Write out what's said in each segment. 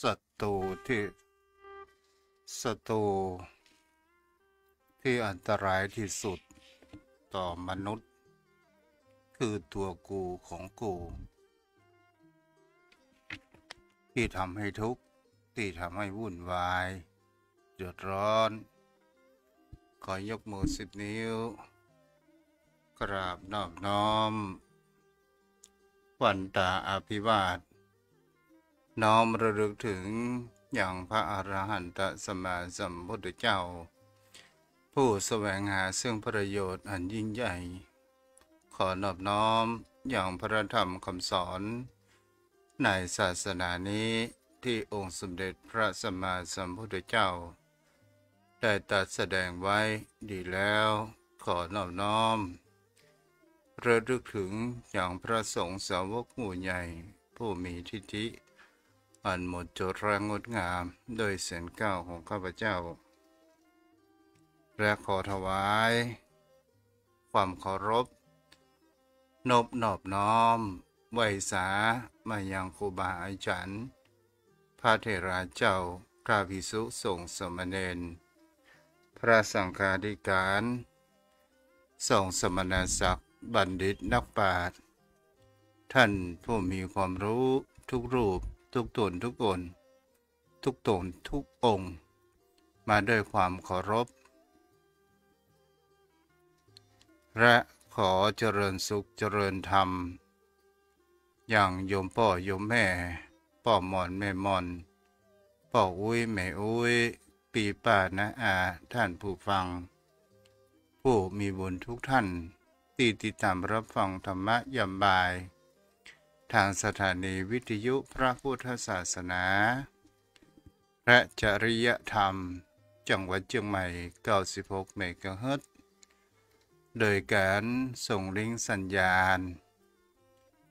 ศัตรูที่ศัตรูที่อันตรายที่สุดต่อมนุษย์คือตัวกูของกูที่ทำให้ทุกข์ที่ทำให้วุ่นวายเดือดร้อนขอยกมือ10 นิ้วกราบนอบน้อมวันตาอภิวาทน้อมระลึกถึงอย่างพระอรหันตสัมมาสัมพุทธเจ้าผู้แสวงหาซึ่งประโยชน์อันยิ่งใหญ่ขอนอบน้อมอย่างพระธรรมคำสอนในศาสนานี้ที่องค์สมเด็จพระสัมมาสัมพุทธเจ้าได้ตรัสแสดงไว้ดีแล้วขอนอบน้อมระลึกถึงอย่างพระสงฆ์สาวกหมู่ใหญ่ผู้มีทิฏฐิอันหมดจดแรงงดงามโดยเสียงก้าวของข้าพเจ้าและขอถวายความเคารพนอบน้อมไหวสามายังครูบาอาจารย์พระเถระเจ้าพระภิกษุสงฆ์สามเณรพระสังฆาธิการสงฆ์สมณศักดิ์บัณฑิตนักปราชญ์ท่านผู้มีความรู้ทุกรูปทุกตนทุกคนทุกตนทุกองค์มาด้วยความเคารพและขอเจริญสุขเจริญธรรมอย่างโยมพ่อโยมแม่พ่อหมอนแม่หมอนพ่ออุ้ยแม่อุ้ยปีป้านะอาท่านผู้ฟังผู้มีบุญทุกท่านที่ติดตามรับฟังธรรมะยามบ่ายทางสถานีวิทยุพระพุทธศาสนาและจริยธรรมจังหวัดเชียงใหม่96 เมกะเฮิรตซ์โดยการส่งลิงก์สัญญาณ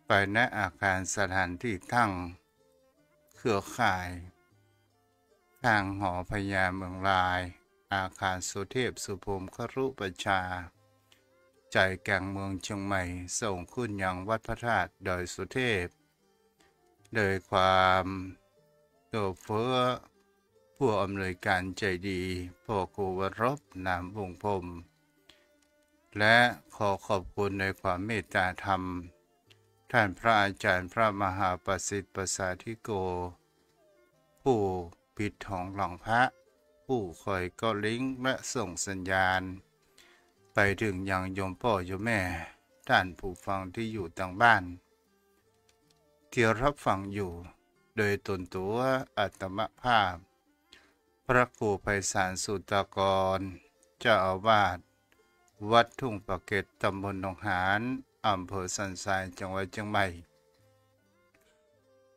ไปณอาคารสถานที่ตั้งเครือข่ายข้างหอพญาเมืองลายอาคารสุเทพสุพรมครุประชาใจกลางเมืองเชียงใหม่ส่งขึ้นยังวัดพระธาตุดอยสุเทพโดยความตัวเฟื้อผู้อำนวยการใจดีพ่อครูวรบนามวงพรมและขอขอบคุณในความเมตตาธรรมท่านพระอาจารย์พระมหาประสิทธิ์ประสาธิโกผู้ปิดทองหลังพระผู้คอยก็ลิงก์และส่งสัญญาณไปถึงยังโยมพ่อโยมแม่ท่านผู้ฟังที่อยู่ต่างบ้านที่รับฟังอยู่โดยตนตัวอัตมภาพพระครูไพศาลสุตกรเจ้าอาวาสวัดทุ่งปะเก็ดตำบลหนองหานอำเภอสันทรายจังหวัดเชียงใหม่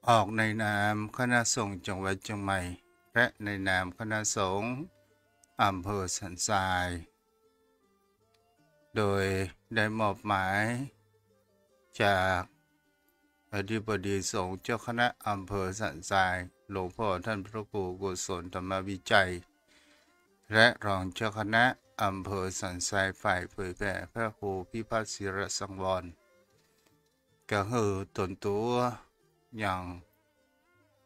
ออกในนามคณะสงฆ์จังหวัดเชียงใหม่และในนามคณะสงฆ์อำเภอสันทรายโดยได้มอบหมายจากอธิบดีสงฆ์เจ้าคณะอำเภอสันทรายหลวงพ่อท่านพระครูกุศลธรรมวิจัยและรองเจ้าคณะอำเภอสันทรายฝ่ายเผยแผ่พระครูพิพัฒน์ศิรสังวรก็คือตนตัวอย่าง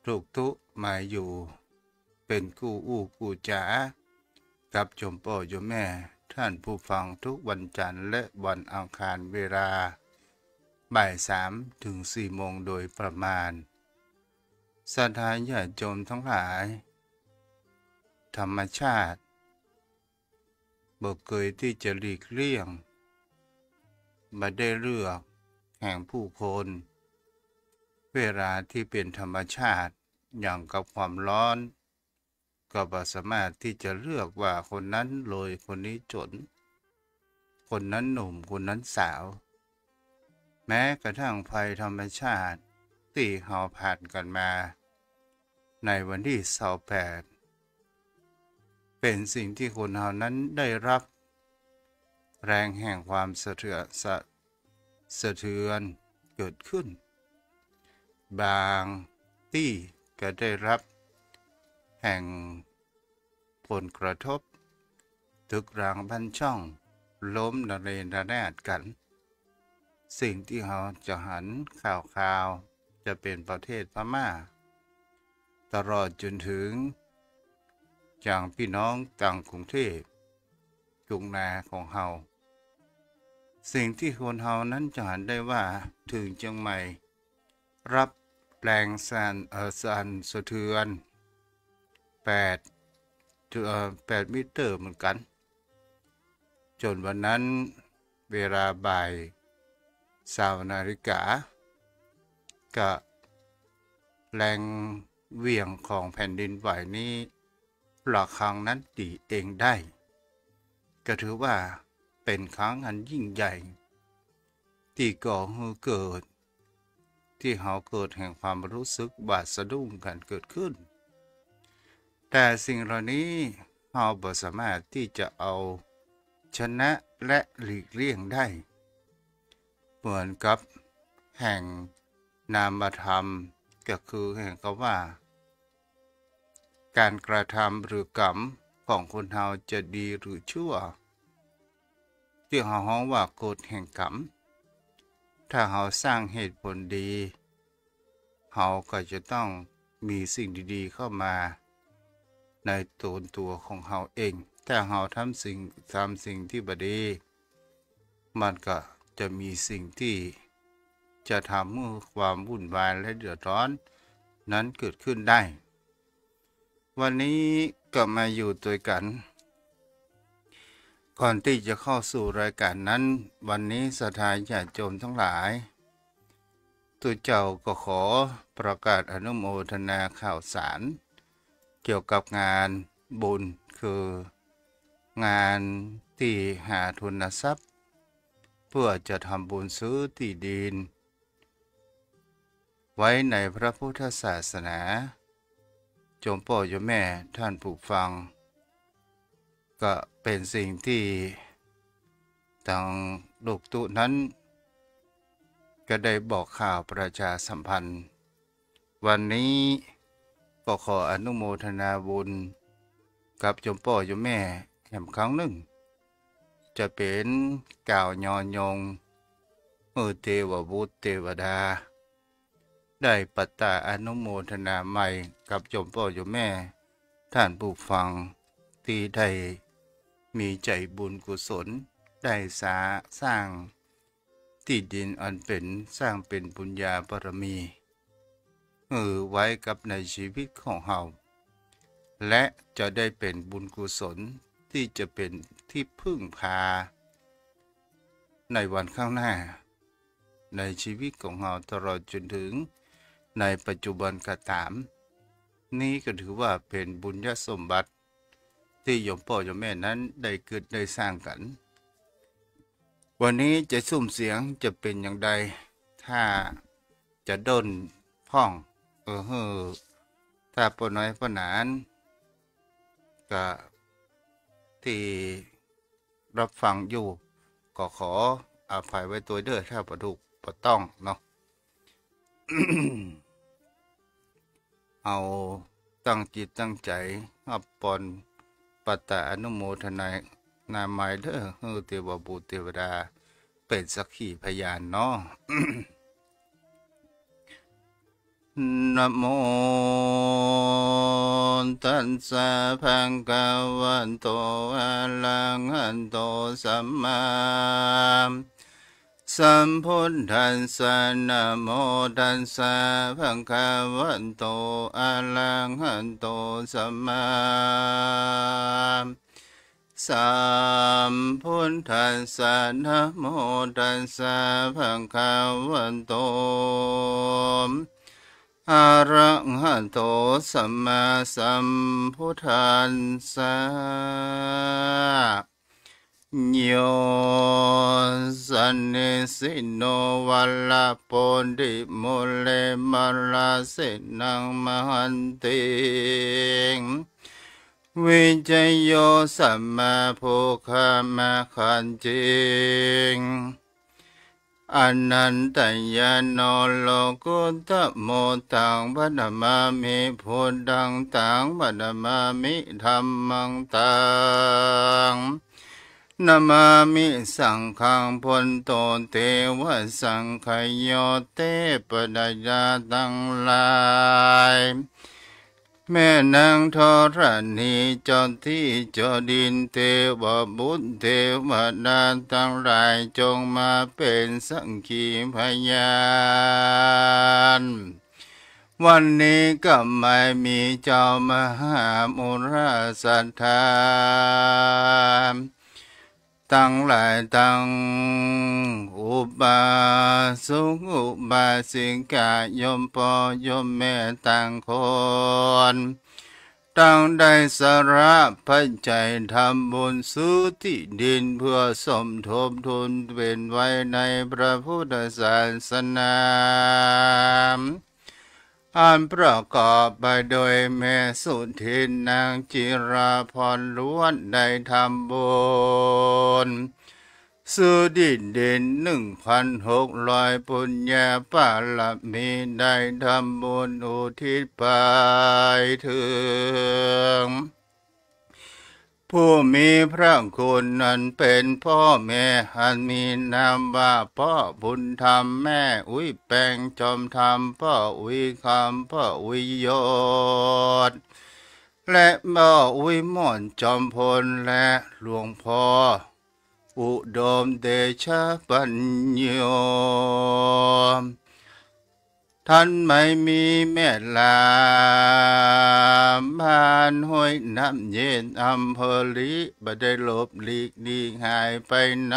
ถูกตุมาอยู่เป็นกู้อู้กู้จ๋ากับโยมพ่อโยมแม่ท่านผู้ฟังทุกวันจันทร์และวันอังคารเวลาบ่าย3 ถึง 4 โมงโดยประมาณศรัทธาญาติโยมทั้งหลายธรรมชาติบ่เคยที่จะหลีกเลี่ยงมาได้เลือกแห่งผู้คนเวลาที่เป็นธรรมชาติอย่างกับความร้อนก็บ่สามารถที่จะเลือกว่าคนนั้นรวยคนนี้จนคนนั้นหนุ่มคนนั้นสาวแม้กระทั่งภัยธรรมชาติที่เราผ่านกันมาในวันที่28เป็นสิ่งที่คนเรานั้นได้รับแรงแห่งความสะเทือนเกิดขึ้นบางที่ก็ได้รับแห่งผลกระทบตึกร้างบ้านช่องล้มระเนระนาดกันสิ่งที่เราจะหันข่าวจะเป็นประเทศพม่า ตลอดจนถึงอย่างพี่น้องต่างกรุงเทพกรุงนาของเฮาสิ่งที่คนเฮานั้นจะหันได้ว่าถึงเชียงใหม่รับแรงสั่นสะเทือน8 8 มิเตอร์เหมือนกันจนวันนั้นเวลาบ่าย20 นาฬิกาก็แรงเหวี่ยงของแผ่นดินไหวนี้ระฆังนั้นตีเองได้ก็ถือว่าเป็นครั้งอันยิ่งใหญ่ที่ก่อให้เกิดที่เฮาเกิดแห่งความรู้สึกบาดสะดุ้งกันเกิดขึ้นแต่สิ่งเหล่านี้เฮาบ่สามารถที่จะเอาชนะและหลีกเลี่ยงได้เหมือนกับแห่งนามธรรมก็คือแห่งคำว่าการกระทำหรือกรรมของคนเฮาจะดีหรือชั่วที่เฮาฮ้องว่ากฎแห่งกรรมถ้าเฮาสร้างเหตุผลดีเฮาก็จะต้องมีสิ่งดีๆเข้ามาในตัวของเฮาเองถ้าเฮาทำสิ่งที่บ่ดีมันก็จะมีสิ่งที่จะทำให้ความวุ่นวายและเดือดร้อนนั้นเกิดขึ้นได้วันนี้ก็มาอยู่ด้วยกันก่อนที่จะเข้าสู่รายการนั้นวันนี้ศรัทธาญาติโยมทั้งหลายตัวเจ้าก็ขอประกาศอนุโมทนาข่าวสารเกี่ยวกับงานบุญคืองานที่หาทุนทรัพย์เพื่อจะทำบุญซื้อที่ดินไว้ในพระพุทธศาสนาโยมพ่อโยมแม่ท่านผู้ฟังก็เป็นสิ่งที่ทางลูกตุนั้นก็ได้บอกข่าวประชาสัมพันธ์วันนี้ก็ขออนุโมทนาบุญกับโยมพ่อโยมแม่แห่งครั้งหนึ่งจะเป็นกล่าวยอนยงเทวบุตรเทวดาได้ปัตตาอนุโมทนาใหม่กับโยมพ่อโยมแม่ท่านผู้ฟังที่ได้มีใจบุญกุศลได้สร้างที่ดินอันเป็นสร้างเป็นบุญญาบารมีไว้กับในชีวิตของเฮาและจะได้เป็นบุญกุศลที่จะเป็นที่พึ่งพาในวันข้างหน้าในชีวิตของเฮาตลอดจนถึงในปัจจุบันก็ตามนี้ก็ถือว่าเป็นบุญญสมบัติที่โยมพ่อโยมแม่นั้นได้เกิดได้สร้างกันวันนี้จะซุ่มเสียงจะเป็นอย่างใดถ้าจะด้นพ่องถ้าปน้อยปนานก็ที่รับฟังอยู่ก็ขออภัยไว้ตัวเด้อถ้าประดุกประต้องเนาะ เอาตั้งจิตตั้งใจอัปปอนปัตตาอนุโมทนานามัยเด้อเทวบุตรเทวดาเป็นสักขีพยานเนาะ นะโมตัสสะภะคะวะโตอะระหะโตสัมมาสัมพุทธัสสะนะโมตัสสะภะคะวะโตอะระหะโตสัมมาสัมพุทธัสสะนะโมตัสสะภะคะวะโตอะระหะโตสัมมาสัมพุทธัสสะโยสันนิสิโนวัลลโปดิโมเลมาลาสินังมหันติวิจโยสัมมาภูคามะขันจิงอนันตญาโนโลกุตโมตังปะมามิพุทธังตังปะมามิธัมมังตังนามามิสังฆังพุทโธเทวสังขโยเตปะดายาตังลาย แม่นางธรณีจอมที่จอดินเทวบุตรเทวดาทั้งหลายจงมาเป็นสักขีพยานวันนี้ก็ไม่มีเจ้ามหามุราสัทธาตั้งหลายตั้งอุบาสกอุบาสิกายมพ่อยมแม่ต่างคนตั้งได้สละปัจจัยทำบุญซื้อที่ดินเพื่อสมทบทุนเป็นไว้ในพระพุทธศาสนาอันประกอบไปโดยแม่สุทินนางจิราพรล้วนได้ทำบุญซื้อดินเด่น1,600ปุญญาปาลมีได้ทำบุญอุทิศไปถึงผู้มีพระคุณนั้นเป็นพ่อแม่อันมีนามว่าพ่อบุญธรรมแม่อุ้ยแปงจอมธรรมพ่ออุ้ยคำพ่ออุ้ยยศและพ่ออุ้ยม่อนจอมพลและหลวงพ่ออุดมเดชปัญโยท่านไม่มีแม่ลาบ้านห้วยน้ำเย็นอำเภอลิบ่ได้หลบหลีกหนีหายไปไหน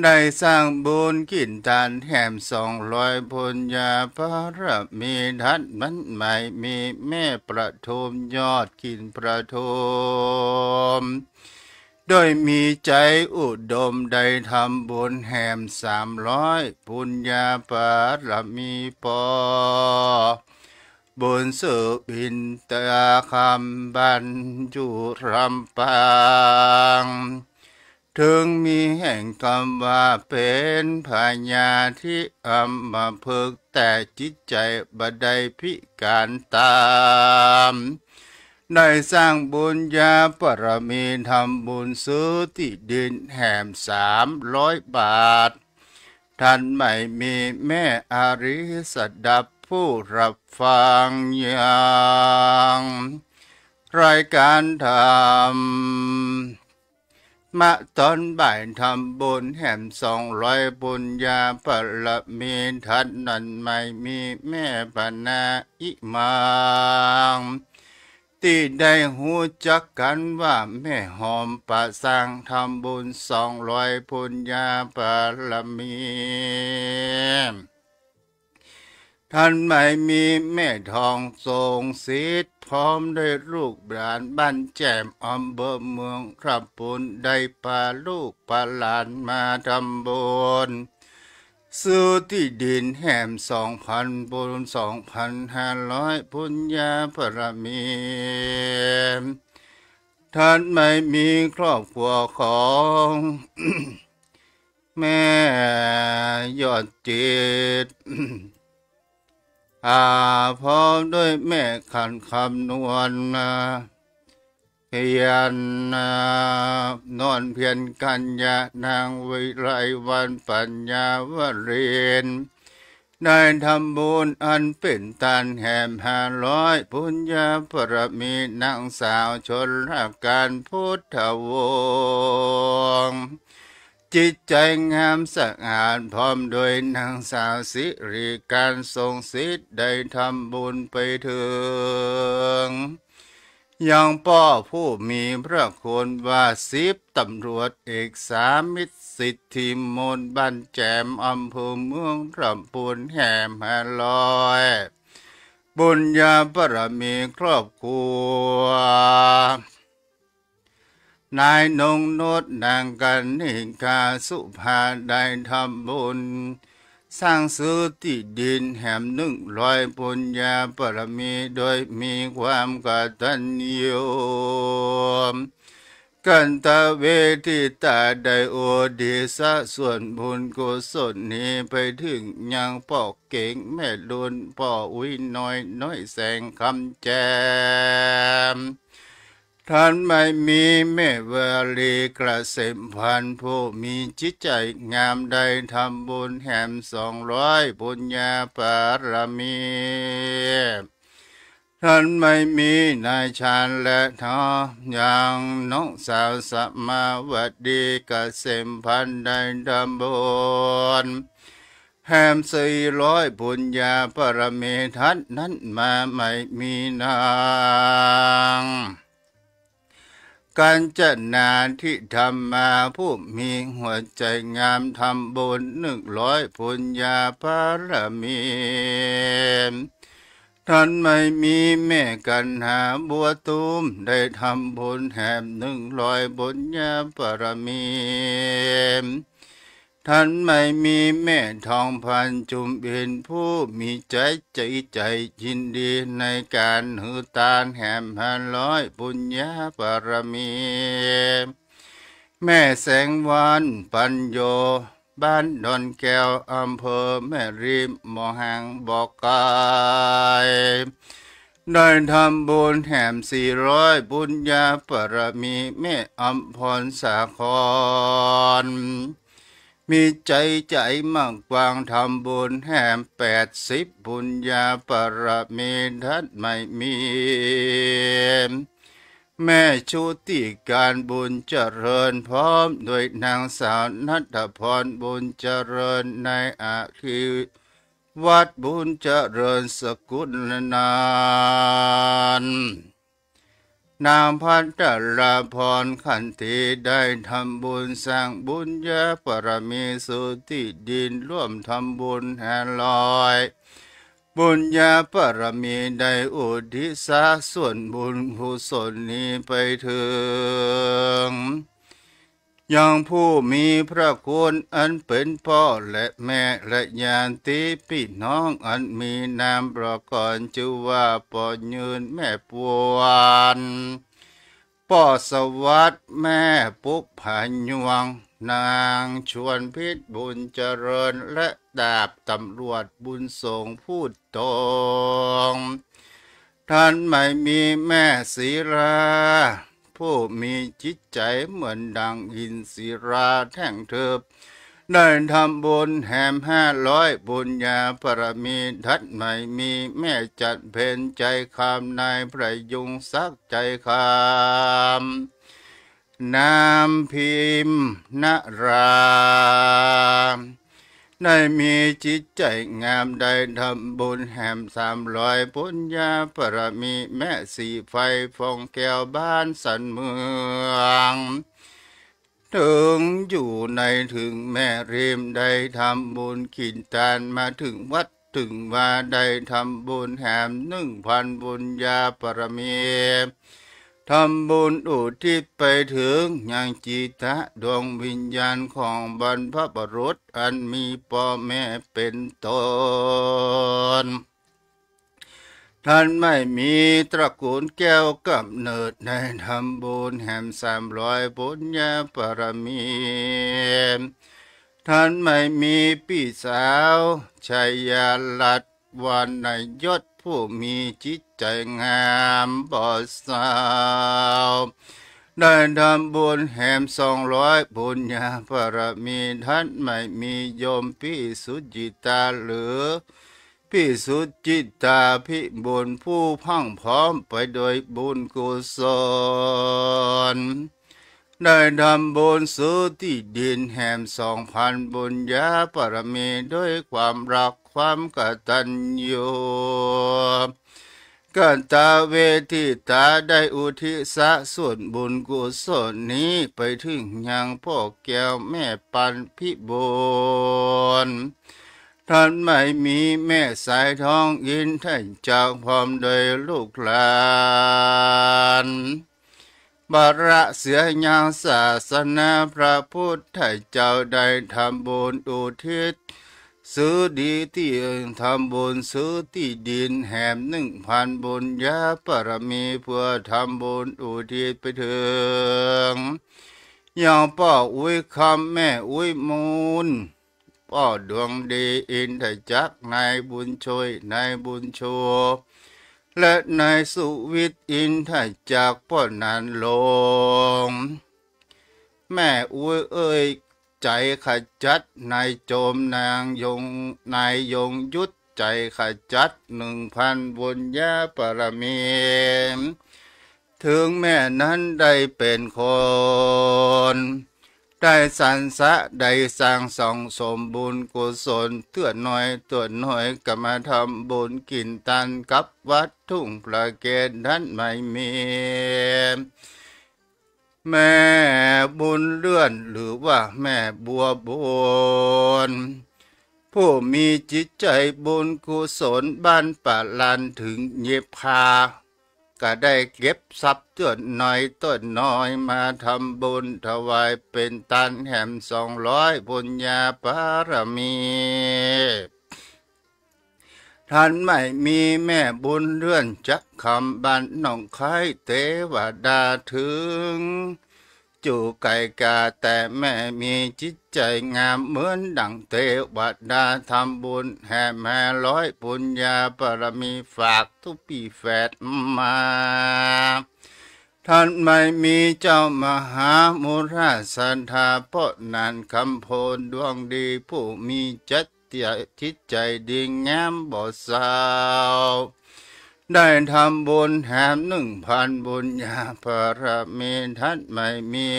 ได้สร้างบุญกินทานแหม200ปุญญาภารมีทัดมันไม่มีแม่ประทุมยอดกินประทุมโดยมีใจอุดมได้ทำบุญแหม300ปุญญาปารมีปอบุญสืบินตาคำบรรจุรำปางถึงมีแห่งคำว่าเป็นพญาที่มภพแต่จิตใจบ่ได้พิการตามได้สร้างบุญญาปรมีทำบุญซื้อที่ดินแหม300 บาทท่านไม่มีแม่อริสดับผู้รับฟังอย่างรายการทำมาตอนบ่ายทำบุญแหม200บุญญาปรมีท่านนั้นไม่มีแม่ปนาอิมังที่ได้หูจักกันว่าแม่หอมปะสร้างทำบุญ200ปุญญาปารมีท่านไม่มีแม่ทองทรงศิษย์พร้อมด้วยลูกหลานบ้านแจ่มอำเภอเมืองครับบุญได้พาลูกพาหลานมาทำบุญซื้อที่ดินแหม2,000บุญ2,500ปุญญาปรมีท่านไม่มีครอบครัวของ แม่ยอดจิตพร้อมด้วยแม่ขันคำนวณเพียรนอนเพียรกัญญานางวิไลวันปัญญาวเรนได้ทำบุญอันเป็นตานแหม500ปุญญาปรมีนางสาวชนราการพุทธวงศ์จิตใจงามสะอาดพร้อมโดยนางสาวสิริการทรงศิษย์ได้ทำบุญไปถึงยังพ่อผู้มีพระคุณว่า10ตำรวจเอกสามิตรสิทธิมนต์บ้านแจ่มอำเภอเมืองลำพูนแหม500บุญญาบารมีครอบครัวนายนงโนดนางกันนิกาสุภาได้ทำบุญสร้างซื้อที่ดินแหม100ปุญญาปรมีโดยมีความกตัญญูกันตะเวทิตาได้โอดีสะส่วนบุญกุศลนี้ไปถึงยังพ่อเก่งแม่ลุนพ่ออุ้ยน้อยแสงคำแจมท่านไม่มีแม่วลีกระเสมพันผู้มีจิตใจงามได้ทำบุญแหม200ปุญญาปารมี ท่านไม่มีนายชานและทออย่างน้องสาวสัมมาวัดดีกเกษมพันธ์ได้ดำบนแหม400บุญญาปรเมทัศนั้นมาไม่มีนางกัญจนาที่ทำมาผู้มีหัวใจงามทำบุญ100บุญญาปรมีท่านไม่มีแม่กันหาบัวตูมได้ทำบุญแหม100บุญญาปรมีท่านไม่มีแม่ทองพันจุมเห็นผู้มีใจยินดีในการหือตานแหม500บุญญาปรมีแม่แสงวันปัญโยบ้านดอนแก้วอำเภอแม่ริมมอหังบอกกายได้ทำบุญแหม400บุญญาปรมีแม่อัมพรสาครมีใจมากกวางทำบุญแหม80บุญญาปรมีทัดไม่มีแม่ชุติการบุญเจริญพร้อมโดยนางสาวนัทพรบุญเจริญในอาคีวัดบุญเจริญสกุลนานนางพัทราพรขันธีได้ทำบุญสร้างบุญญาปรมีสุติดินร่วมทำบุญ500บุญญาปรมีได้อุทิศส่วนบุญกุศลนี้ไปถึงยังผู้มีพระคุณอันเป็นพ่อและแม่และญาติพี่น้องอันมีนามประกอบชื่อว่าปอยืนแม่ปวนป่อสวัสดิ์แม่ปุกผายวงนางชวนพิษบุญเจริญและดาบตำรวจบุญส่งพูดตรงท่านไม่มีแม่ศิราผู้มีจิตใจเหมือนดังหินศิราแท่งเทิบได้ทำบุญแหม500บุญญาปรมีทัดไม่มีแม่จัดเพนใจคำนายประยุงซักใจคำนามพิมพ์นราได้มีจิตใจงามได้ทำบุญแหม300บุญญาปรมีแม่สีไฟฟองแก้วบ้านสันเมืองถึงอยู่ในถึงแม่ริมได้ทำบุญขินทานมาถึงวัดถึงว่าได้ทำบุญแหม1,000บุญญาปรมีทำบุญอุทิศไปถึงยังจิตะดวงวิญญาณของบรรพบุรุษอันมีพ่อแม่เป็นต้นท่านไม่มีตระกูลแก้วกำเนิดในทำบุญแหม300บุญญาปรมีท่านไม่มีพี่สาวชัยยาลัดวันนยศผู้มีจิตใจงามบ่สาวได้ทำบุญแหม200บุญญาปรมีท่านไม่มีโยมพี่สุจิตาหรือพี่สุจิตาพิบุญผู้พังพร้อมไปโดยบุญกุศลได้ทำบุญสุติดินแหม2,000บุญญาปรมีด้วยความรักความกตัญญูกันตาเวทิตาได้อุทิศส่วนบุญกุศลนี้ไปถึงยังพ่อแก้วแม่ปันพิบูลท่านไม่มีแม่สายทองอินท่านจากพร้อมโดยลูกหลานบาระเสียยังศาสนาพระพุทธเจ้าได้ทำบุญอุทิศซื้อดีที่ทำบุญซื้อที่ดินแหม1,000บุญญาปรมีเพื่อทำบุญอุทิศไปถึงอย่างพ่ออุ้ยคำแม่อุ้ยมูลพ่อดวงดีอินทจักนายบุญช่วยนายบุญโชและนายสุวิทย์อินทจักพ่อนันลงแม่อุ้ยเอ้ยใจขจัดนายโจมนางยงนายยงยุทธ ใจขจัด1,000บุญญาบารมีถึงแม่นั้นได้เป็นคนได้สรรสะได้สร้างสองสมบุญกุศลเตือนหน่อยก็มาทำบุญกินตันกับวัดทุ่งประเกศนั้นไม่มีแม่บุญเลื่อนหรือว่าแม่บัวบนผู้มีจิตใจบุญกุศลบ้านป่าลานถึงเย็บพาก็ได้เก็บทรัพย์ต้นน้อยมาทำบุญถวายเป็นตันแหม200บุญญาบารมีท่านไม่มีแม่บุญเลื่อนจักคำบ้านหนองคายเทวดาถึงจู่ไก่กาแต่แม่มีจิตใจงามเหมือนดังเทวดาทำบุญแห่แม่100บุญญาบารมีฝากทุกปีแฝดมาท่านไม่มีเจ้ามหามุราสันธาเพราะนั้นคำโพนดวงดีผู้มีจิตใจดีงามบ่สาวได้ทำบุญแหม1,000บุญญาบารมีท่านไม่มี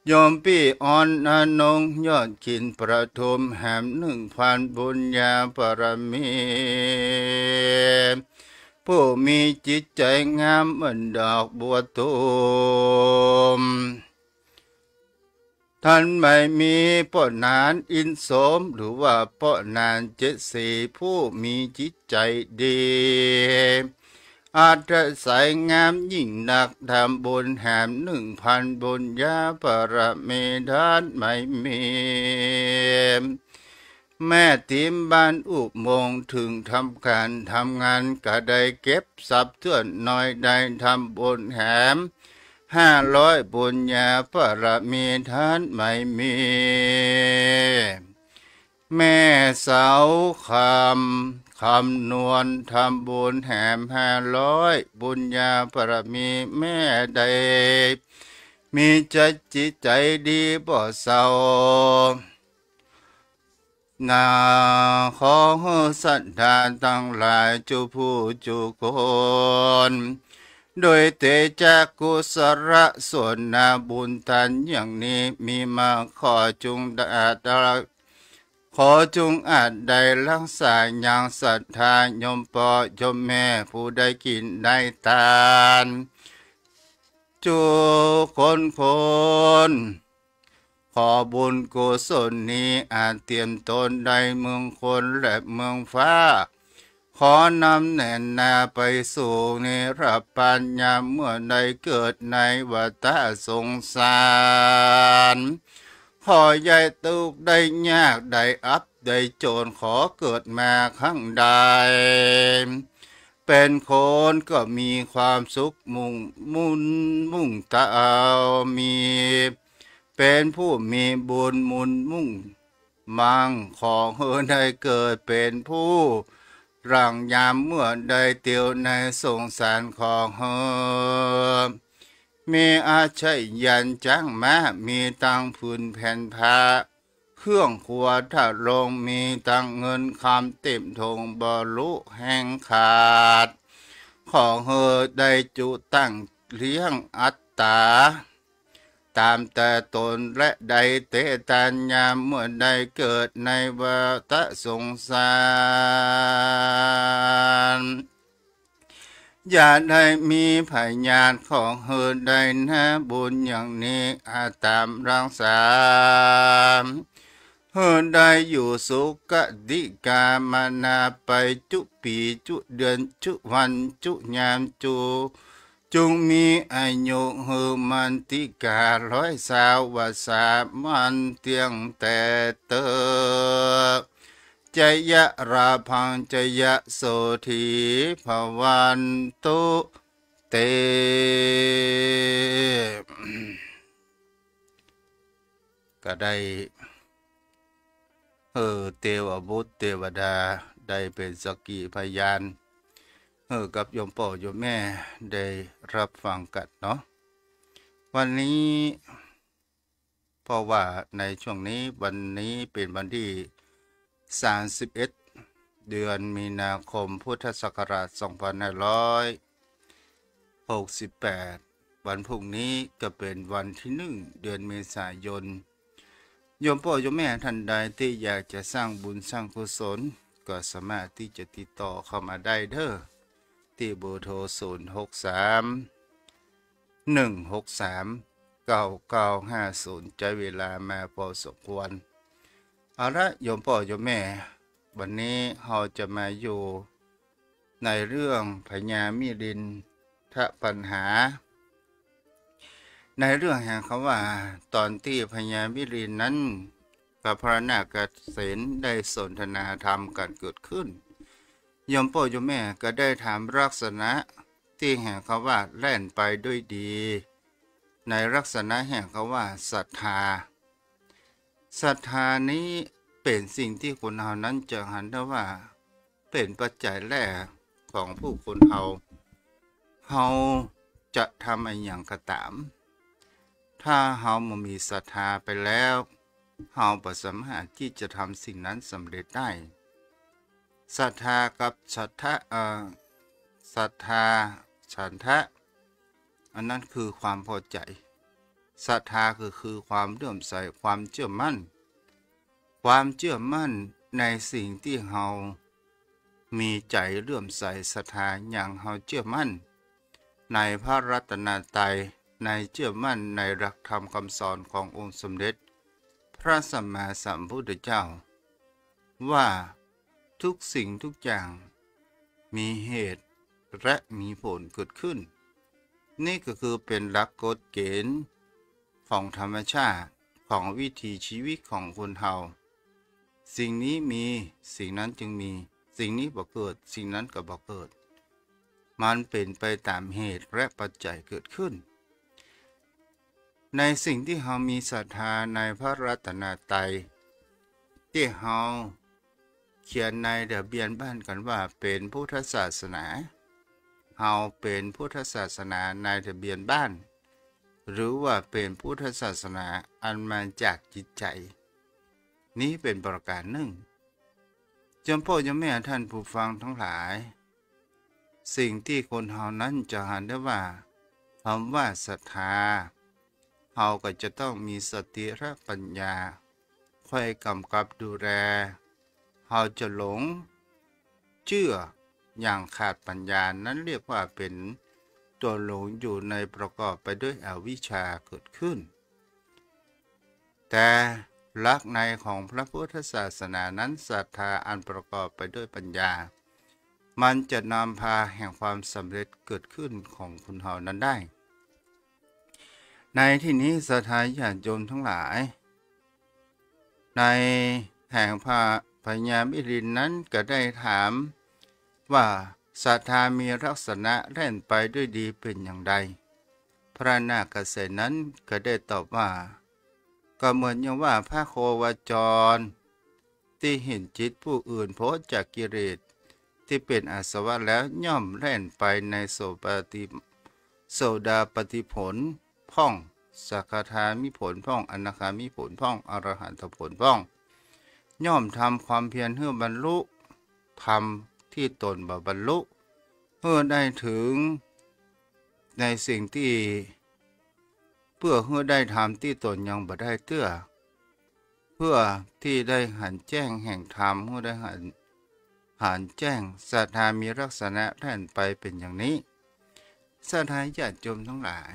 โยมพี่อ่อนอนงยอดขินประทุมแหม1,000บุญญาบารมีผู้มีจิตใจงามเหมือนดอกบัวตูมท่านไม่มีป้อนานอินโสมหรือว่าป้อนาน74ผู้มีจิตใจดีอาจใส่งามยิ่งนักทำบุญแหม1,000บุญญาบารมีท่านไม่มีแม่ติมบ้านอุโมงค์ถึงทำการทำงานก็ได้เก็บทรัพย์เตือนน้อยได้ทำบุญแหม500บุญญาบารมีท่านไม่มีแม่สาวคำนวณทำบุญแหม500บุญญาบารมีแม่ใดมีจิตใจดีบ่เศร้านาขอสัทธาทั้งหลายจุผู้จุคนโดยเตจักกุศลส่วนนาบุญทันอย่างนี้มีมาขอจุงอาจได้รักษาอย่างศรัทธาโยมพ่อโยมแม่ผู้ได้กินได้ทานจุคนขอบุญกุศลนี้อาจเตรียมตนได้เมืองคนและเมืองฟ้าขอนำแน่นนาไปสู่นิรปัญญาเมื่อได้เกิดในวัฏสงสารขอใหญ่ตุกได้ยากได้อับได้โจรขอเกิดมาข้างใดเป็นคนก็มีความสุขมุ่งตามีเป็นผู้มีบุญมุ่งมั่งขอได้เกิดเป็นผู้ร่างยามเมื่อได้เตียวในสงสารของมีอาชัยยันจังแม้มีตังพื้นแผ่นผ้าเครื่องครัวถ้าลงมีตังเงินคำเต็มทงบรุแห่งขาดของได้จุตั้งเลี้ยงอัตตาตามแต่ตนและใดเตตัญญาเมื่อใดเกิดในวัฏสงสารอย่าได้มีพยานของใดนะบุญอย่างนี้อาตามรักษาได้อยู่สุขดิกามานาไปจุปีจุเดือนจุวันจุยามจงมีอายุมันติการ้อยสาววาสามันเตียงแต่เตอจยะราพังจยะโสธีภวันตุเตก็ได้เทวบุตรเทวดาได้เป็นสักขีพยานกับโยมพ่อโยมแม่ได้รับฟังกันเนาะวันนี้เพราะว่าในช่วงนี้วันนี้เป็นวันที่31 เดือนมีนาคมพุทธศักราช2568วันพรุ่งนี้ก็เป็นวันที่1เดือนเมษายนโยมพ่อโยมแม่ท่านใดที่อยากจะสร้างบุญสร้างกุศลก็สามารถที่จะติดต่อเข้ามาได้เด้อที่เบอร์โทร063 163 9950ใจเวลามาพอสมควรเอาละโยมพ่อโยมแม่วันนี้เราจะมาอยู่ในเรื่องพญามิลินทปัญหาในเรื่องแห่งคำว่าตอนที่พญามิลินนั้นกับพระนาคเษนได้สนทนาธรรมกันเกิดขึ้นโยมพ่อโยมแม่ก็ได้ถามลักษณะที่แห่งคำว่าแล่นไปด้วยดีในลักษณะแห่งคำว่าศรัทธานี้เป็นสิ่งที่คนเฮานั้นจะหันได้ว่าเป็นปัจจัยแรกของผู้คนเฮาจะทำอะไรอย่างก็ตามถ้าเฮาไม่มีศรัทธาไปแล้วเฮาบ่สามารถที่จะทำสิ่งนั้นสำเร็จได้ศรัทธากับฉันทะอันนั้นคือความพอใจศรัทธาคือความเลื่อมใสความเชื่อมั่นในสิ่งที่เฮามีใจเลื่อมใสศรัทธาอย่างเฮาเชื่อมั่นในพระรัตนตรัยในเชื่อมั่นในหลักธรรมคำสอนขององค์สมเด็จพระสัมมาสัมพุทธเจ้าว่าทุกสิ่งทุกอย่างมีเหตุและมีผลเกิดขึ้นนี่ก็คือเป็นหลักกฎเกณฑ์ของธรรมชาติของวิถีชีวิตของคนเฮาสิ่งนี้มีสิ่งนั้นจึงมีสิ่งนี้บ่เกิดสิ่งนั้นก็บ่เกิดมันเป็นไปตามเหตุและปัจจัยเกิดขึ้นในสิ่งที่เฮามีศรัทธาในพระรัตนตรัยที่เฮาเขียนในทะเบียนบ้านกันว่าเป็นพุทธศาสนาเฮาเป็นพุทธศาสนาในทะเบียนบ้านหรือว่าเป็นพุทธศาสนาอันมาจากจิตใจนี้เป็นประการหนึ่งจำพ่อจำแม่ท่านผู้ฟังทั้งหลายสิ่งที่คนเฮานั้นจะหันได้ว่าคำว่าศรัทธาเฮาก็จะต้องมีสติและปัญญาคอยกำกับดูแลเฮาจะหลงเชื่ออย่างขาดปัญญานั้นเรียกว่าเป็นตัวหลงอยู่ในประกอบไปด้วยอวิชชาเกิดขึ้นแต่หลักในของพระพุทธศาสนานั้นศรัทธาอันประกอบไปด้วยปัญญามันจะนำพาแห่งความสำเร็จเกิดขึ้นของคุณเฮานั้นได้ในที่นี้ศรัทธาญาติโยมทั้งหลายในแห่งพญามิลินนั้นก็ได้ถามว่าศรัทธามีลักษณะแล่นไปด้วยดีเป็นอย่างไรพระนาคเษนนั้นก็ได้ตอบว่าก็เหมือนอย่างว่าพระโควาจรที่เห็นจิตผู้อื่นพ้นจากกิเลสที่เป็นอาสวะแล้วย่อมแล่นไปในโสดาปฏิผลพ่องสักคามิผลพ่องอนาคามิผลพ่องอรหันตผลพ่องย่อมทำความเพียรเพื่อบรรลุธรรมที่ตนบรรลุเพื่อได้ถึงในสิ่งที่เพื่อได้ทำที่ตนยังบ่ได้เตื้อเพื่อที่ได้หันแจ้งแห่งธรรมเพื่อได้หันแจ้งศรัทธามีลักษณะแล่นไปเป็นอย่างนี้ศรัทธาญาติโยมทั้งหลาย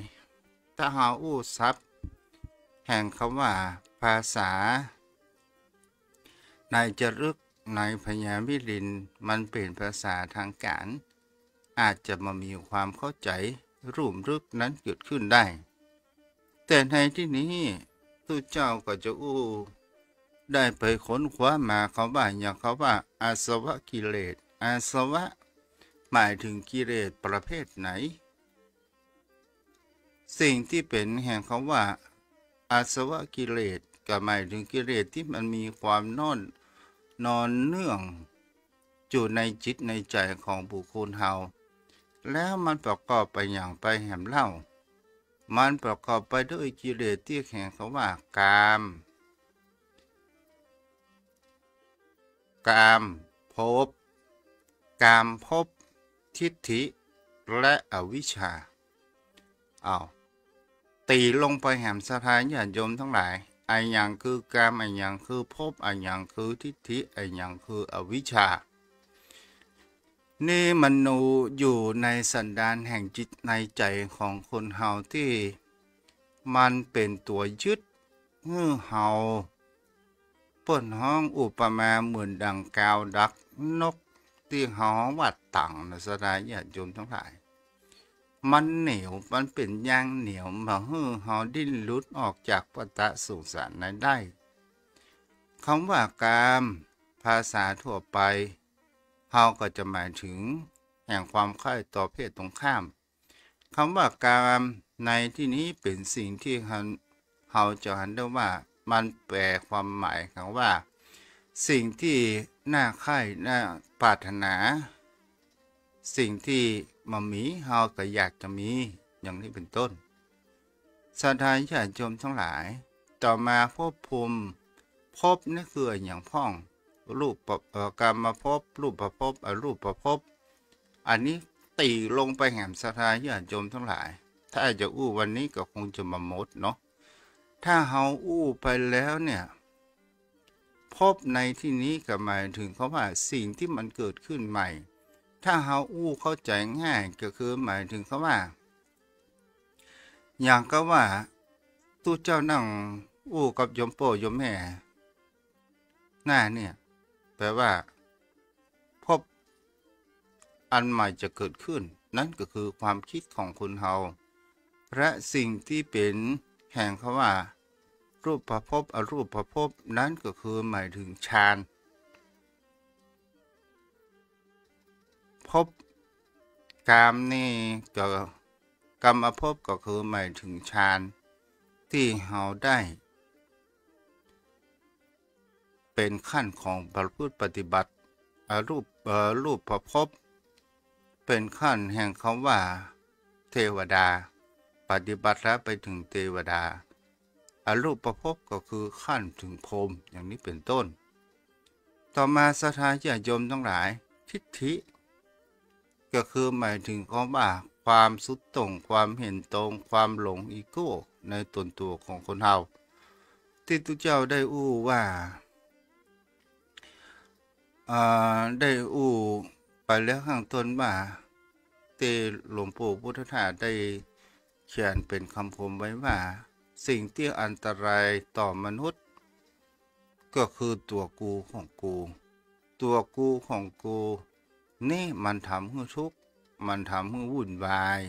ถ้าหาอู้ทรัพย์แห่งคำว่าภาษาในจรึกในพญามิลินมันเป็นภาษาทางการอาจจะมามีความเข้าใจรุ่มรึกนั้นเกิดขึ้นได้แต่ในที่นี้ทุกเจ้าก็จะได้ไปค้นคว้ามาเขาว่าอย่างเขาว่าอาสวะกิเลสอาสวะหมายถึงกิเลสประเภทไหนสิ่งที่เป็นแห่งเขาว่าอาสวะกิเลสก็หมายถึงกิเลสที่มันมีความนอนเนื่องอยู่ในจิตในใจของบุคคลเฮาแล้วมันประกอบไปอย่างไปแหมเล่ามันประกอบไปด้วยกิเลสที่แห่งเขาว่ากามภพ การพบทิฏฐิและอวิชชาเอาตีลงไปแหมสถานญาติโยมทั้งหลายไอ้ยังคือกามไอ้ยังคือภพไอ้ยังคือทิฏฐิไอ้ยังคืออวิชชานี่มันอยู่ในสันดานแห่งจิตในใจของคนเฮาที่มันเป็นตัวยึดเฮาเปิ้นห้องอุปมาเหมือนดังกาวดักนกที่เฮาวัดตังในสถานญาติโยมทั้งหลายมันเหนียวมันเป็นยางเหนียวมาเฮาดิ้นรุดออกจากวัฏสงสารนั้นได้คำว่ากามภาษาทั่วไปเฮาก็จะหมายถึงแห่งความใคร่ต่อเพศตรงข้ามคำว่ากามในที่นี้เป็นสิ่งที่เฮาจะหันได้ว่ามันแปลความหมายของว่าสิ่งที่น่าใคร่น่าปรารถนาสิ่งที่มามีเฮาก็อยากจะมีอย่างนี้เป็นต้นศรัทธาญาติโยมทั้งหลายต่อมาภพภูมิภพนี่คืออย่างพ่องรูปกรรมภพรูปภพอรูปภพอันนี้ตีลงไปแหมศรัทธาญาติโยมทั้งหลายถ้าจะอู้วันนี้ก็คงจะมาหมดเนาะถ้าเฮาอู้ไปแล้วเนี่ยภพในที่นี้ก็หมายถึงเขาว่าสิ่งที่มันเกิดขึ้นใหม่ถ้าเฮาอู้เข้าใจง่ายก็คือหมายถึงเขาว่าอย่างก็ว่าตู้เจ้านั่งอู้กับโยมโป้โยมแม่หน้าเนี่ยแปลว่าพบอันใหม่จะเกิดขึ้นนั่นก็คือความคิดของคนเฮาและสิ่งที่เป็นแห่งเขาว่ารูปภพอรูปภพนั้นก็คือหมายถึงฌานภพกามนี่ก็กรรมภพก็คือหมายถึงฌานที่เฮาได้เป็นขั้นของประพฤติปฏิบัติรูปภพเป็นขั้นแห่งคำว่าเทวดาปฏิบัติแล้วไปถึงเทวดาอรูปภพก็คือขั้นถึงพรหมอย่างนี้เป็นต้นต่อมาศรัทธาญาติโยมทั้งหลายทิฏฐิก็คือหมายถึงคำว่าความสุดโต่งความเห็นตรงความหลงอีโก้ในตนตัวของคนเฮาที่ทุกเจ้าได้อู้ว่าได้อู้ไปแล้วข้างต้นว่าหลวงปู่พุทธทาสได้เขียนเป็นคำคมไว้ว่าสิ่งที่อันตรายต่อมนุษย์ก็คือตัวกูของกูตัวกูของกูนี่มันทำให้ทุกข์มันทำให้วุ่นวาย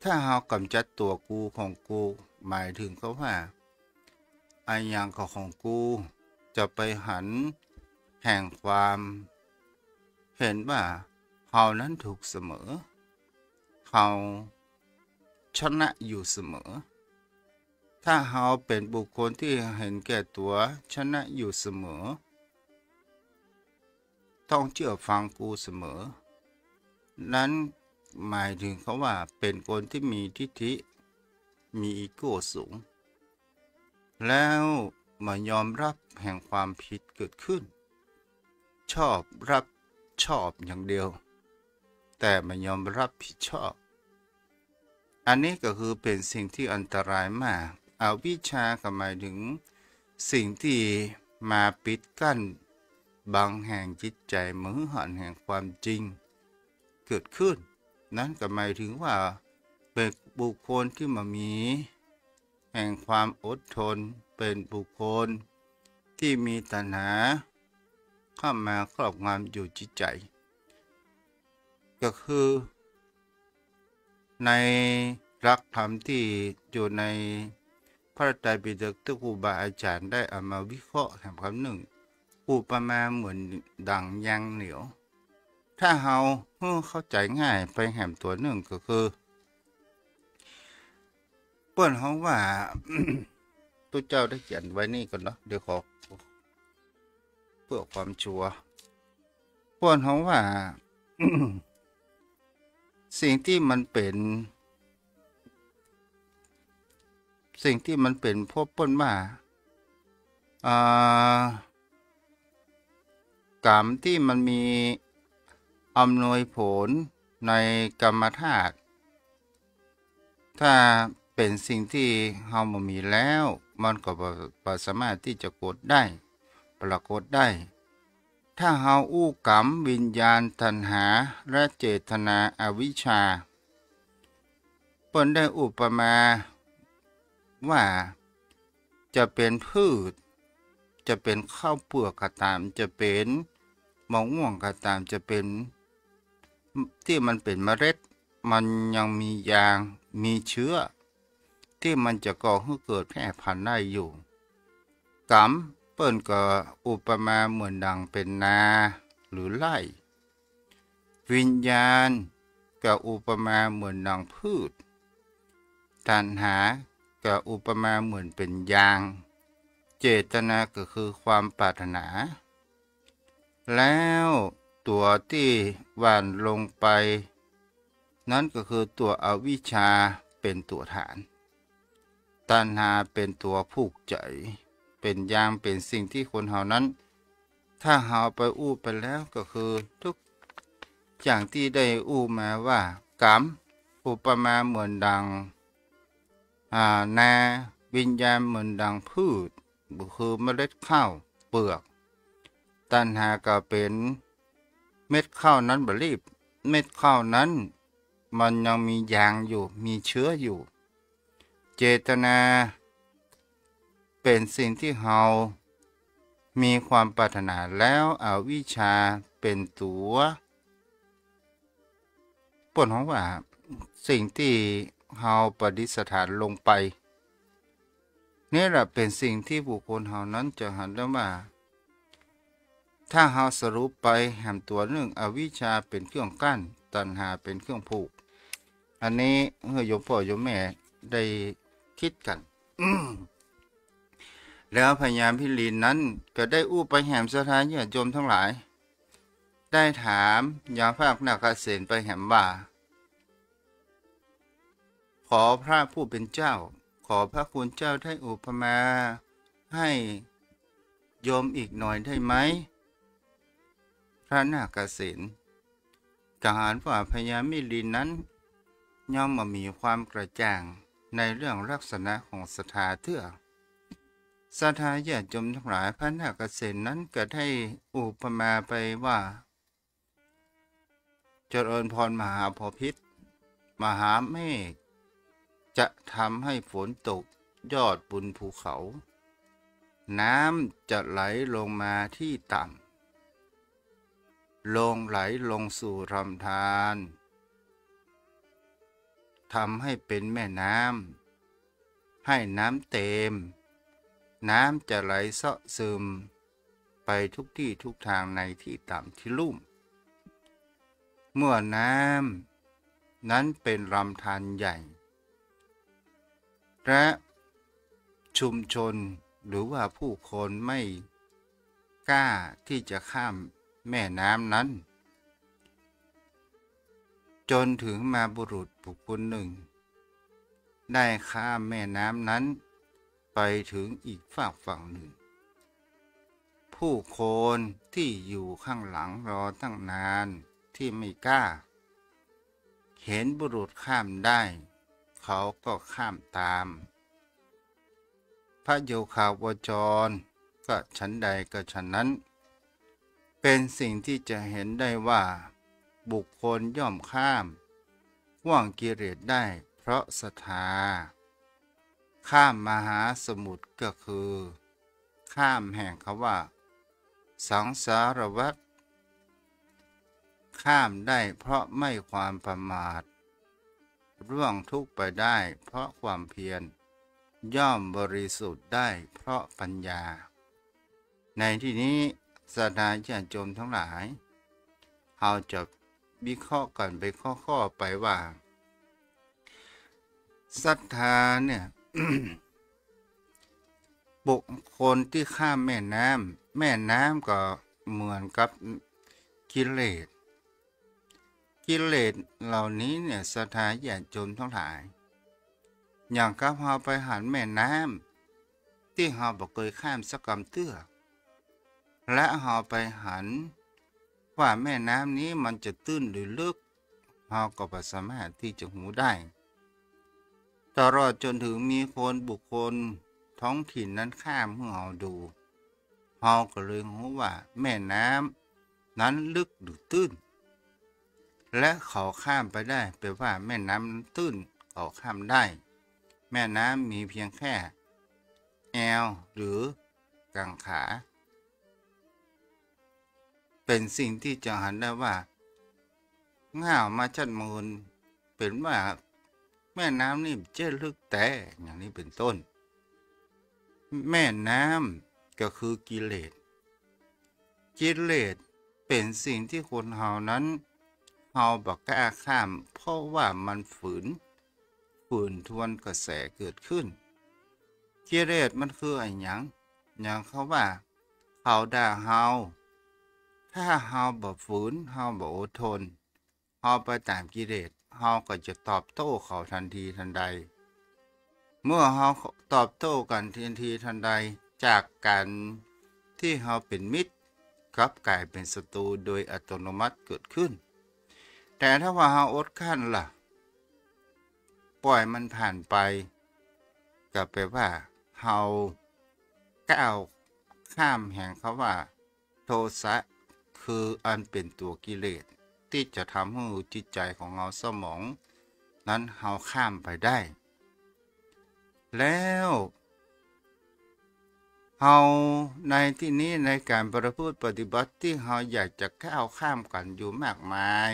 ถ้าเรากำจัดตัวกูของกูหมายถึงเขาว่าไอ้ยังของกูจะไปหันแห่งความเห็นว่าเฮานั้นถูกเสมอเฮาชนะอยู่เสมอถ้าเฮาเป็นบุคคลที่เห็นแก่ตัวชนะอยู่เสมอต้องเชื่อฟังกูเสมอนั้นหมายถึงเขาว่าเป็นคนที่มีทิฏฐิมีอีโก้สูงแล้วมายอมรับแห่งความผิดเกิดขึ้นชอบรับชอบอย่างเดียวแต่ไม่ยอมรับผิดชอบอันนี้ก็คือเป็นสิ่งที่อันตรายมากอวิชชาก็หมายถึงสิ่งที่มาปิดกั้นบังแห่งจิตใจมือหันแห่งความจริงเกิดขึ้นนั้นก็หมายถึงว่าเป็นบุคคลที่มามีแห่งความอดทนเป็นบุคคลที่มีตัณหาเข้ามาครอบงำอยู่จิตใจก็คือในหลักธรรมที่อยู่ในพระไตรปิฎกที่ครูบาอาจารย์ได้เอามาวิเคราะห์แห่งคำหนึ่งอุปมาเหมือนดังยางเหนียวถ้าเฮาเข้าใจง่ายไปแห่งตัวหนึ่งก็คือเปิ้นเฮาว่า ตัวเจ้าได้เขียนไว้นี่ก่อนเนาะเดี๋ยวขอเพื่อความชัวร์เปิ้นเฮาว่า สิ่งที่มันเป็นพบเปิ้นว่ากรรมที่มันมี อำนวยผลในกรรมธาตุถ้าเป็นสิ่งที่เฮาบ่มีแล้วมันก็บ่สามารถที่จะกดได้ปรากฏได้ถ้าเฮาอู้กรรมวิญญาณตัณหาและเจตนาอวิชชาเปิ้นได้อุปมาว่าจะเป็นพืชจะเป็นข้าวเปลือกก็ตามจะเป็นมะม่วงก็ตามจะเป็นที่มันเป็นเมล็ดมันยังมียางมีเชื้อที่มันจะก่อให้เกิดแพร่พันธุ์ได้อยู่กรรมเปิ้นก็อุปมาเหมือนดังเป็นนาหรือไร่วิญญาณก็อุปมาเหมือนดังพืชตัณหาก็อุปมาเหมือนเป็นยางเจตนาก็คือความปรารถนาแล้วตัวที่หว่านลงไปนั้นก็คือตัวอวิชชาเป็นตัวฐานตัณหาเป็นตัวผูกใจเป็นยางเป็นสิ่งที่คนเฮานั้นถ้าเฮาไปอู้ไปแล้วก็คือทุกอย่างที่ได้อู้มาว่ากรรมอุปมาเหมือนดังนาวิญญาณเหมือนดังพืชคือเมล็ดข้าวเปลือกตัณหาก็เป็นเม็ดข้าวนั้นบ่รีบเม็ดข้าวนั้นมันยังมียางอยู่มีเชื้ออยู่เจตนาเป็นสิ่งที่เฮามีความปรารถนาแล้วอวิชชาเป็นตัวป่นของว่าสิ่งที่เฮาประดิษฐานลงไปนี่แหละเป็นสิ่งที่บุคคลเฮานั้นจะหันได้ว่าถ้าเฮาสรุปไปแห่งตัวหนึ่งอวิชชาเป็นเครื่องกั้นตัณหาเป็นเครื่องผูกอันนี้โยมพ่อโยมแม่ได้คิดกัน แล้วพญาพิลีนนั้นก็ได้อู้ไปแห่มสถานญาติโยมทั้งหลายได้ถามยาภาคนาคเสนไปแห่มว่าขอพระผู้เป็นเจ้าขอพระคุณเจ้าได้อุปมาให้โยมอีกหน่อยได้ไหมพระนาคเสนกล่าวว่าพญามิลินนั้นย่อมมีความกระจ่างในเรื่องลักษณะของศรัทธาเถื่อศรัทธาญาติโยมทั้งหลายพระนาคเสนนั้นก็ได้อุปมาไปว่าเจริญพรมหาภพิตรมหาเมฆจะทำให้ฝนตกยอดบนภูเขาน้ำจะไหลลงมาที่ต่ำลงไหลลงสู่ลำธารทำให้เป็นแม่น้ำให้น้ำเต็มน้ำจะไหลเซาะซึมไปทุกที่ทุกทางในที่ต่ำที่ลุ่มเมื่อน้ำนั้นเป็นลำธารใหญ่และชุมชนหรือว่าผู้คนไม่กล้าที่จะข้ามแม่น้ำนั้นจนถึงมาบุรุษบุคคลหนึ่งได้ข้ามแม่น้ำนั้นไปถึงอีกฝั่งหนึ่งผู้คนที่อยู่ข้างหลังรอตั้งนานที่ไม่กล้าเห็นบุรุษข้ามได้เขาก็ข้ามตามพระโยคาวจรก็ฉันใดก็ฉันนั้นเป็นสิ่งที่จะเห็นได้ว่าบุคคลย่อมข้ามว่างกิเลสได้เพราะศรัทธาข้ามมหาสมุทรก็คือข้ามแห่งคำว่าสังสารวัฏข้ามได้เพราะไม่ความประมาทร่วงทุกข์ไปได้เพราะความเพียรย่อมบริสุทธิ์ได้เพราะปัญญาในที่นี้ศรัทธาญาติโยมทั้งหลายเราจะวิเคราะห์กันไปข้อๆไปว่าศรัทธาเนี่ย บุคคลที่ข้ามแม่น้ำก็เหมือนกับกิเลสเหล่านี้เนี่ยศรัทธาญาติโยมทั้งหลายอย่างกับเราไปหันแม่น้ำที่เราบ่เคยข้ามสักกำเตื้อและเราไปหัน ว่าแม่น้ำนี้มันจะตื้นหรือลึกเราก็ไม่สามารถที่จะหูได้ตลอดจนถึงมีคนบุคคลท้องถิ่นนั้นข้ามให้เราดูเราก็เลยรู้ว่าแม่น้ำนั้นลึกหรือตื้นและเขาข้ามไปได้แปลว่าแม่น้ำนั้นตื้นเขาข้ามได้แม่น้ำมีเพียงแค่แอวหรือกางขาเป็นสิ่งที่จะเห็นได้ว่าง่าวมาชัดมูลเป็นว่าแม่น้ำนี่เจ้าลึกแต่อย่างนี้เป็นต้นแม่น้ำก็คือกิเลสกิเลสเป็นสิ่งที่คนเฮานั้นเฮาบ่กล้าข้ามเพราะว่ามันฝืนทวนกระแสเกิดขึ้นกิเลสมันคืออะไรอย่างเขาว่าเขาด่าเฮาถ้าเฮาบ่ฝืนเฮาบ่อดทนเฮาไปตามกิเลสเฮาก็จะตอบโต้เขาทันทีทันใดเมื่อเฮาตอบโต้กันทันทีทันใดจากการที่เฮาเป็นมิตรกลับกลายเป็นศัตรูโดยอัตโนมัติเกิดขึ้นแต่ถ้าว่าเฮาอดขั้นล่ะปล่อยมันผ่านไปก็แปลว่าเฮาก้าวข้ามแห่งเขาว่าโทสะคืออันเป็นตัวกิเลสที่จะทำให้จิตใจของเราสมองนั้นเฮาข้ามไปได้แล้วเฮาในที่นี้ในการประพฤติปฏิบัติที่เฮาอยากจะก้าวข้ามกันอยู่มากมาย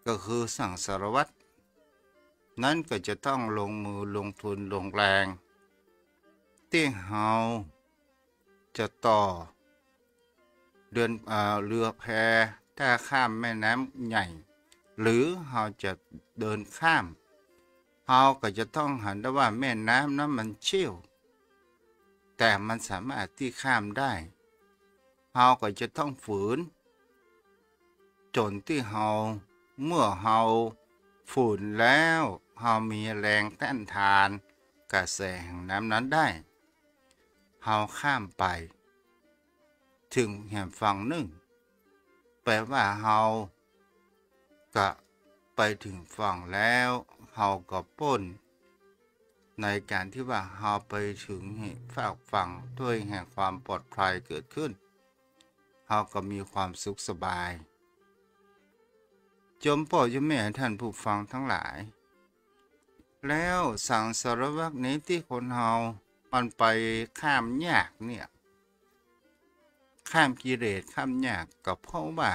ก็คือสังสารวัตรนั้นก็จะต้องลงมือลงทุนลงแรงที่เฮาจะต่อเรือแพถ้าข้ามแม่น้ำใหญ่หรือเราจะเดินข้ามเราก็จะต้องหันได้ว่าแม่น้ำนั้นมันเชี่ยวแต่มันสามารถที่ข้ามได้เราก็จะต้องฝืนจนที่เมื่อเราฝืนแล้วเรามีแรงต้านทานกระแสแห่งน้ำนั้นได้เราข้ามไปถึงแห่งฝั่งหนึ่งแปลว่าเราก็ไปถึงฝั่งแล้วเราก็พ้นในการที่ว่าเราไปถึงฝั่งด้วยแห่งความปลอดภัยเกิดขึ้นเราก็มีความสุขสบายจมพ่อยมแม่ท่านผู้ฟังทั้งหลายแล้วสังสารวัตรนี้ที่คนเรามันไปข้ามยากเนี่ยข้ามกิเลสข้ามยากก็เพราะว่า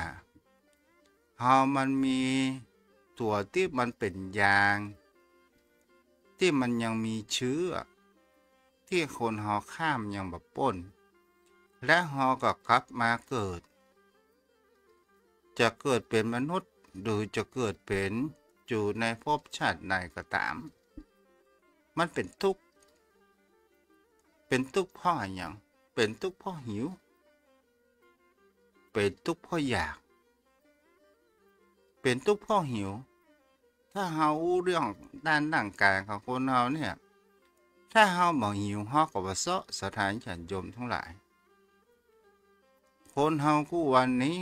มันมีตัวที่มันเป็นยางที่มันยังมีเชื้อที่คนข้ามยังแบบป้นและก็กลับมาเกิดจะเกิดเป็นมนุษย์หรือจะเกิดเป็นอยู่ในภพชาติใดก็ตามมันเป็นทุกข์เพราะอย่างเป็นทุกข์เพราะหิวเป็นทุกข์เพราะอยากเป็นทุกข์เพราะหิวถ้าเรื่องด้านร่างกายของคนเนี่ยถ้าบ่หิวก็บ่เซาะสถานฉันโยมทั้งหลายคนกู้วันนี้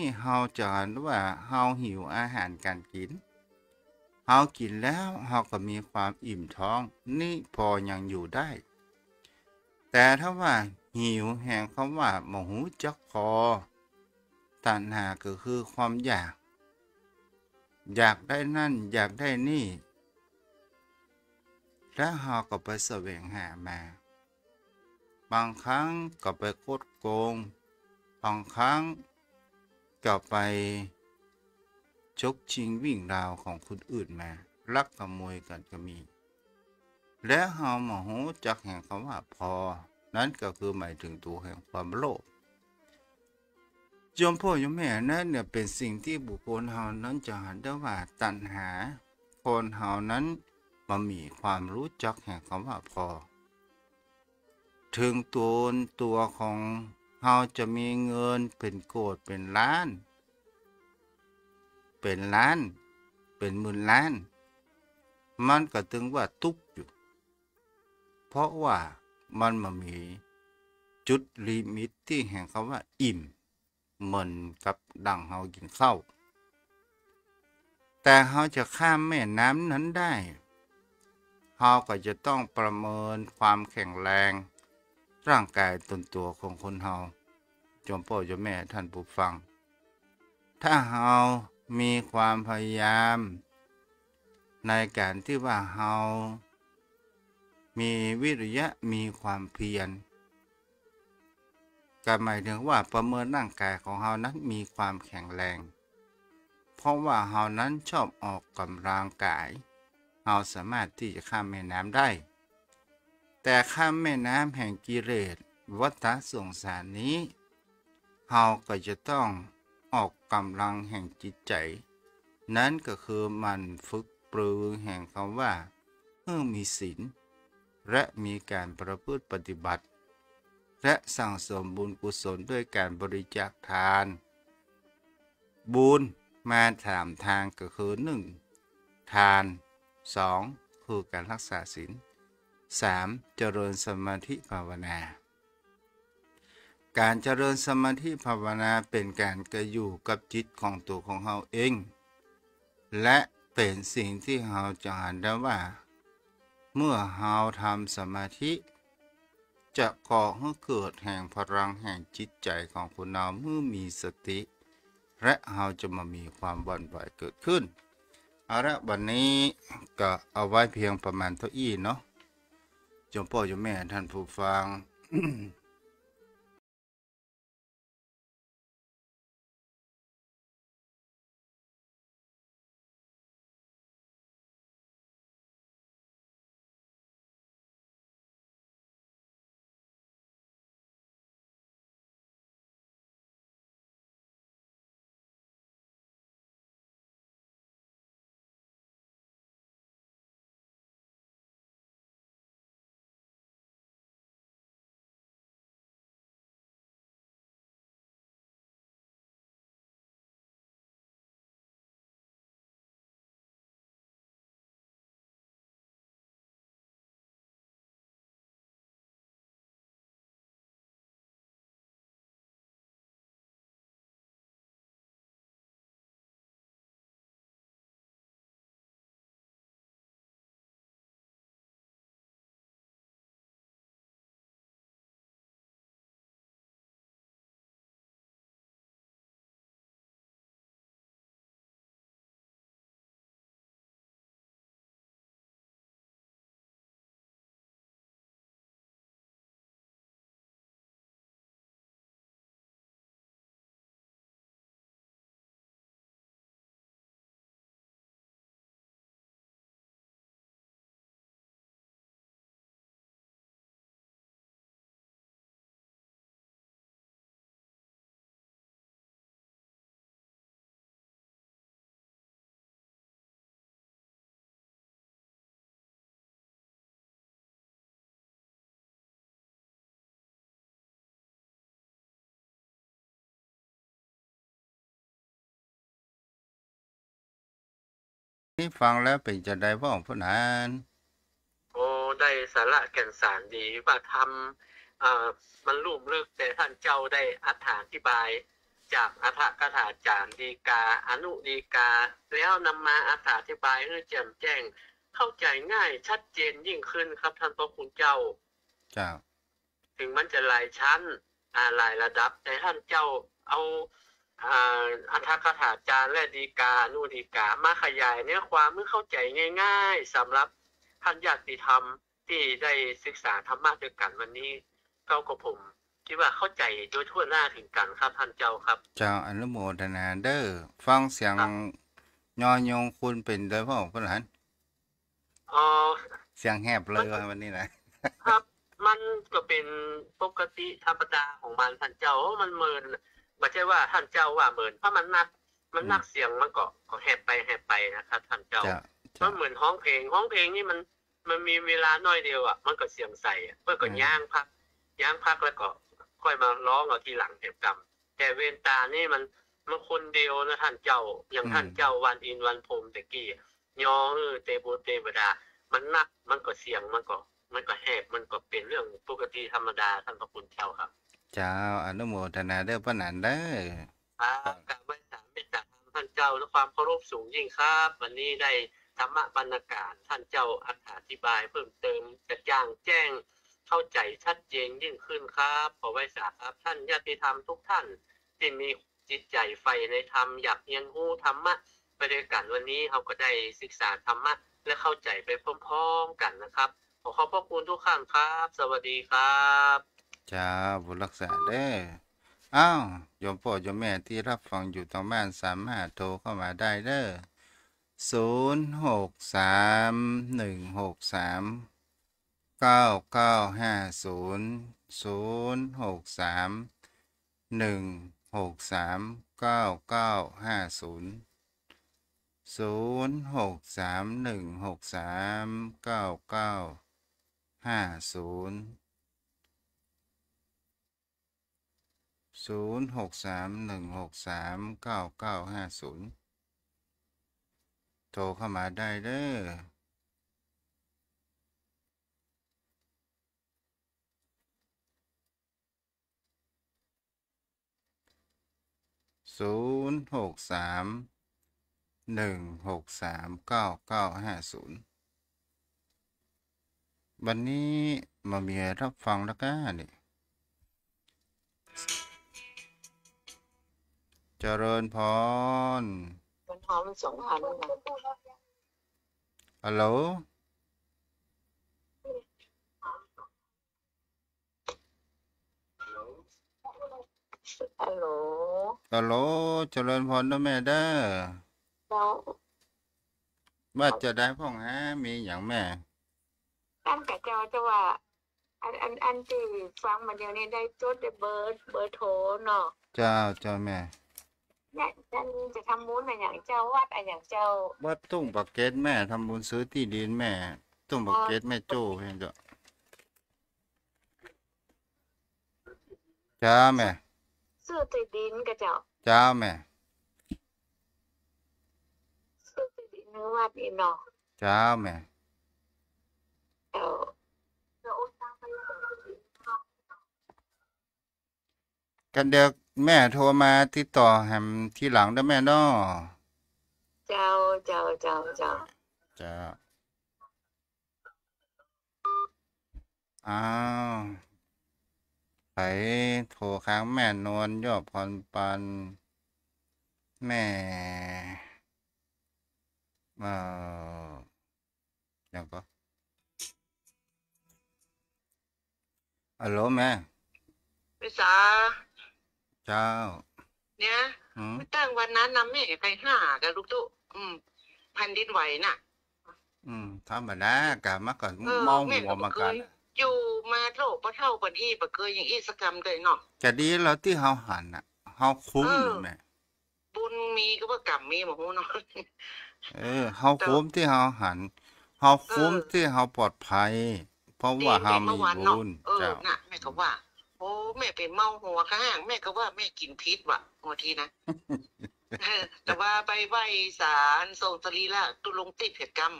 จะเห็นว่าหิวอาหารการกินกินแล้วก็มีความอิ่มท้องนี่พอยังอยู่ได้แต่ถ้าว่าหิวแห่งคำว่าบ่ฮู้จักพอตัณหาก็คือความอยากได้นั่นอยากได้นี่แล้วก็ไปแสวงหามาบางครั้งก็ไปคดโกงบางครั้งก็ไปฉกชิงวิ่งราวของคนอื่นมาลักขโมยกันก็มีและบ่ฮู้จักแห่งคำว่าพอนั้นก็คือหมายถึงตัวแห่งความโลภโยมพ่อโยมแม่นั้นเนี่ยเป็นสิ่งที่บุคคลนั้นจะเห็นได้ว่าตัณหาคนนั้นมันมีความรู้จักแห่งคำว่าพอถึงตัวของจะมีเงินเป็นโกดเป็นล้านเป็นหมื่นล้านมันก็ถึงว่าทุกข์อยู่เพราะว่ามันมีจุดลิมิตที่แห่งคำว่าอิ่ม เหมือนกับดังเฮากินข้าวแต่เฮาจะข้ามแม่น้ำนั้นได้เฮาก็จะต้องประเมินความแข็งแรงร่างกายตนตัวของคนเฮาจอมพ่อจอมแม่ท่านผู้ฟังถ้าเฮามีความพยายามในการที่ว่าเฮามีวิริยะมีความเพียรก็หมายถึงว่าประเมินร่างกายของเฮานั้นมีความแข็งแรงเพราะว่าเฮานั้นชอบออกกำลังกายเฮาสามารถที่จะข้ามแม่น้ำได้แต่ข้ามแม่น้ำแห่งกิเลสวัฏสงสารนี้เฮาก็จะต้องออกกำลังแห่งจิตใจนั่นก็คือมันฝึกปรือแห่งคำว่ามีศีลและมีการประพฤติปฏิบัติและสั่งสมบุญกุศลด้วยการบริจาคทานบุญมา3 ทางก็คือ 1. ทาน 2. คือการรักษาศีล 3. เจริญสมาธิภาวนาการเจริญสมาธิภาวนาเป็นการกระอยู่กับจิตของตัวของเราเองและเป็นสิ่งที่เราจะเห็นได้ว่าเมื่อเราทำสมาธิจะก่อให้เกิดแห่งพลังแห่งจิตใจของคนเราเมื่อมีสติและเราจะมามีความบ่อนไหวเกิดขึ้นเอาละวันนี้ก็เอาไว้เพียงประมาณเท่าอี้เนาะจงพ่อจงแม่ท่านผู้ฟัง นี่ฟังแล้วเป็นจะได้พ่อผู้นั้นโอ้ได้สาระแก่นสารดีว่าทำมันลุ่มลึกแต่ท่านเจ้าได้อธิบายจากอัฏฐกถาจารย์ดีกาอนุดีกาแล้วนำมาอธิบายให้แจ่มแจ้งเข้าใจง่ายชัดเจนยิ่งขึ้นครับท่านพระคุณเจ้าเจ้าถึงมันจะหลายชั้นหลายระดับแต่ท่านเจ้าเอาอัฏฐกถาจารย์และดีกาอนุดีกามาขยายเนื้อความเมื่อเข้าใจง่ายๆสำหรับท่านญาติธรรมที่ได้ศึกษาธรรมะด้วยกันวันนี้ก็กับผมคิดว่าเข้าใจโดยทั่วหน้าถึงกันครับท่านเจ้าครับเจ้าอนุโมทนาเด้อฟังเสียงครับยอยงคุณเป็นได้พ่อผู้นั้นอ๋อเสียงแหบเลมันยวันนี้นะครับมันก็เป็นปกติธรรมดาของมันท่านเจ้ามันเมินไม่ใช่ว่าท่านเจ้าว่าเมินเพราะมันนักเสียงมันก็แหบไปนะครับท่านเจ้าเจ้ามัเจ้านเหมือนห้องเพลงนี่มันมีเวลาน้อยเดียวอ่ะมันก็เสียงใส่เพื่อก็ย่างพักแล้วก็ค่อยมาร้องเอาทีหลังเหตุกรรมแต่เวนตานี่มันคนเดียวนะท่านเจ้าอย่างท่านเจ้าวันอินวันพรมตะกี้ยอเตโบเตบดามันนักมันก็เสียงมันก็แหบมันก็เป็นเรื่องปกติธรรมดาท่านพระคุณเจ้าครับเจ้าอนุโมทนาเด้อผู้นั้นเด้อ ครับกราบไหว้สามเมตตาธรรมท่านเจ้าและความเคารพสูงยิ่งครับ วันนี้ได้ธรรมบรรณาการท่านเจ้าอธิบายเพิ่มเติมกระจ่างแจ้งเข้าใจชัดเจนยิ่งขึ้นครับขอไหว้สาครับท่านญาติธรรมทุกท่านที่มีจิตใจใฝ่ในธรรมอยากเรียนรู้ธรรมะไปด้วยกันวันนี้เราก็ได้ศึกษาธรรมะและเข้าใจไปพร้อมๆกันนะครับขอขอบพระคุณทุกท่านครับสวัสดีครับจ้าบุญรักษาเด้ออ้าวโยมพ่อโยมแม่ที่รับฟังอยู่ทางบ้านสามารถโทรเข้ามาได้เด้อ06316399500631639950 0631639950โทรเข้ามาได้เด้อ0631639950วันนี้มามีรับฟังแล้วก็นี่เจริญพรมันหอมมัน2,000นะฮัลโหลฮัลโหลฮัลโหลเจริญพรนะแม่เด้อแล้ว ว่าจะได้พ่องฮะมีอย่างแม่อันกะเจ้าจะว่าอันที่ฟังมาเดี๋ยวนี้ได้จดได้เบอร์โทรเนาะเจ้าแม่เนี่ยฉันจะทำบุญอะไรอย่างเจ้าวัดอะไรอย่างเจ้าวัดตุ้งปากเกร็ดแม่ทำบุญซื้อที่ดินแม่ตุ้งปากเกร็ดแม่โจ้เพียงจ้าแม่ซื้อที่ดินกะเจ้าจ้าแม่ซื้อที่ดินในวัดนี่เนาะจ้าแม่เจ้าโอนตังไปกันเดี๋ยวแม่โทรมาติดต่อแหมทีหลังได้แม่น้อเจ้าจ้าอ้าวไปโทรค้างแม่นวลยอดพรปันแม่อย่างก็ฮัลโหลแม่ไปษาเจ้าเนี่ยไม่ตั้งวันนั้นนำแม่ไปหากับลูกตุ๊แผ่นดินไหวน่ะธรรมดากะมาก่อนมองหัวมากันอยู่มาโลกปะเท่าปะอี้ปะเคยอย่างอีสกรรมเลยเนาะจะดีแล้วที่เฮาหันน่ะเฮาคุ้มแม่บุญมีก็ว่ากรรมมีบ่ฮู้เนาะเฮาคุ้มที่เฮาหันเฮาคุ้มที่เฮาปลอดภัยเพราะว่าเฮามีบุญเจ้าน่ะแม่ก็ว่าโอ้แม่เป็นเมาหัวข้างแม่ก็ว่าแม่กินพิษว่ะบางทีนะแต่ว่าไปไหว้ศาลทรงสรีระตุลงติเพชรกรรม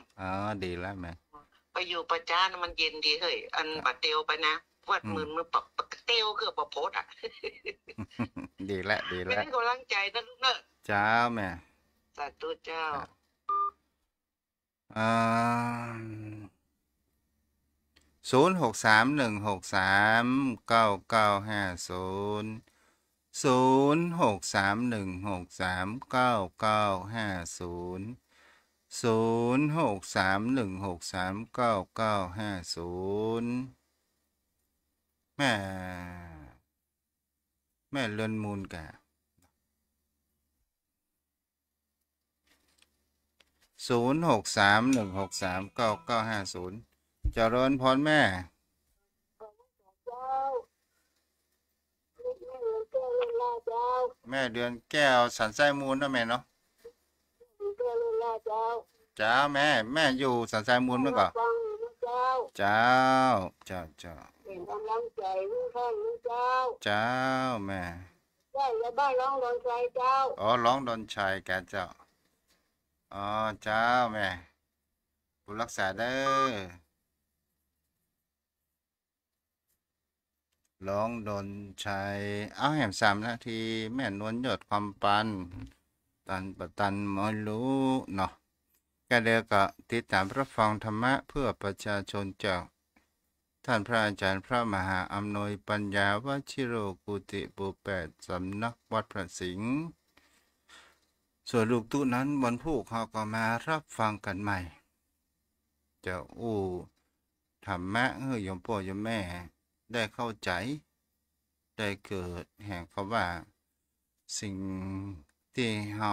ดีแล้วแม่ไปอยู่ประจานมันเย็นดีเฮ้ยอันบาดเตียวไปนะวัดมือปะเตียวคือปะโพดอ่ะดีแล้วเป็นกำลังใจนะลูกเนอะจ้าแม่สาธุเจ้าแม่เลื่อนมูลแก0631639950เจริญพรแม่แม่เดือนแก้วสันไส้มูลนะแม่เนาะจ้าแม่อยู่สันไส้มูลเมื่อก่อนเจ้าเป็นกำลังใจลูกท่านเจ้าเจ้าแม่ได้แล้วบ้านร้องดอนชัยเจ้าร้องดอนชัยแกเจ้าเจ้าแม่บุญรักษาเด้อ ร้องดนชัยเอาแหม3 นาทีแม่นวลยอดความปันตันปะตันมอรู้เนาะก็เดี๋ยวก็ติดตามรับฟังธรรมะเพื่อประชาชนจากท่านพระอาจารย์พระมหาอำนวยปัญญาวชิโรกุติปุแปดสำนักวัดพระสิงห์ส่วนลูกตุ้นั้นวันพุธเขาก็มารับฟังกันใหม่จะอู้ธรรมะเฮ้ยโยมพ่อโยมแม่ได้เข้าใจได้เกิดแห่งคำว่าสิ่งที่เรา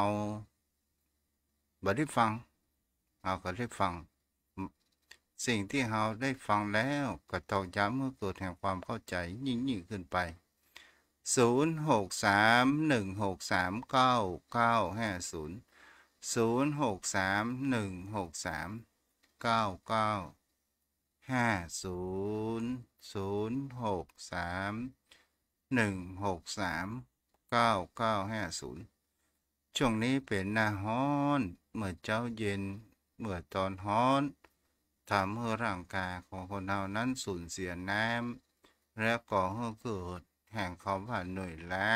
บ่ได้ฟังเราก็ได้ฟังสิ่งที่เราได้ฟังแล้วก็ตอกย้ำเมื่อเกิดแห่งความเข้าใจยิ่งขึ้นไป0631639950ช่วงนี้เป็นหน้าร้อนเมื่อเจ้าเย็นเมื่อตอนร้อนทำให้ร่างกายของคนเรานั้นสูญเสียน้ำและก่อให้เกิดแห่งความว่าเหนื่อยล้า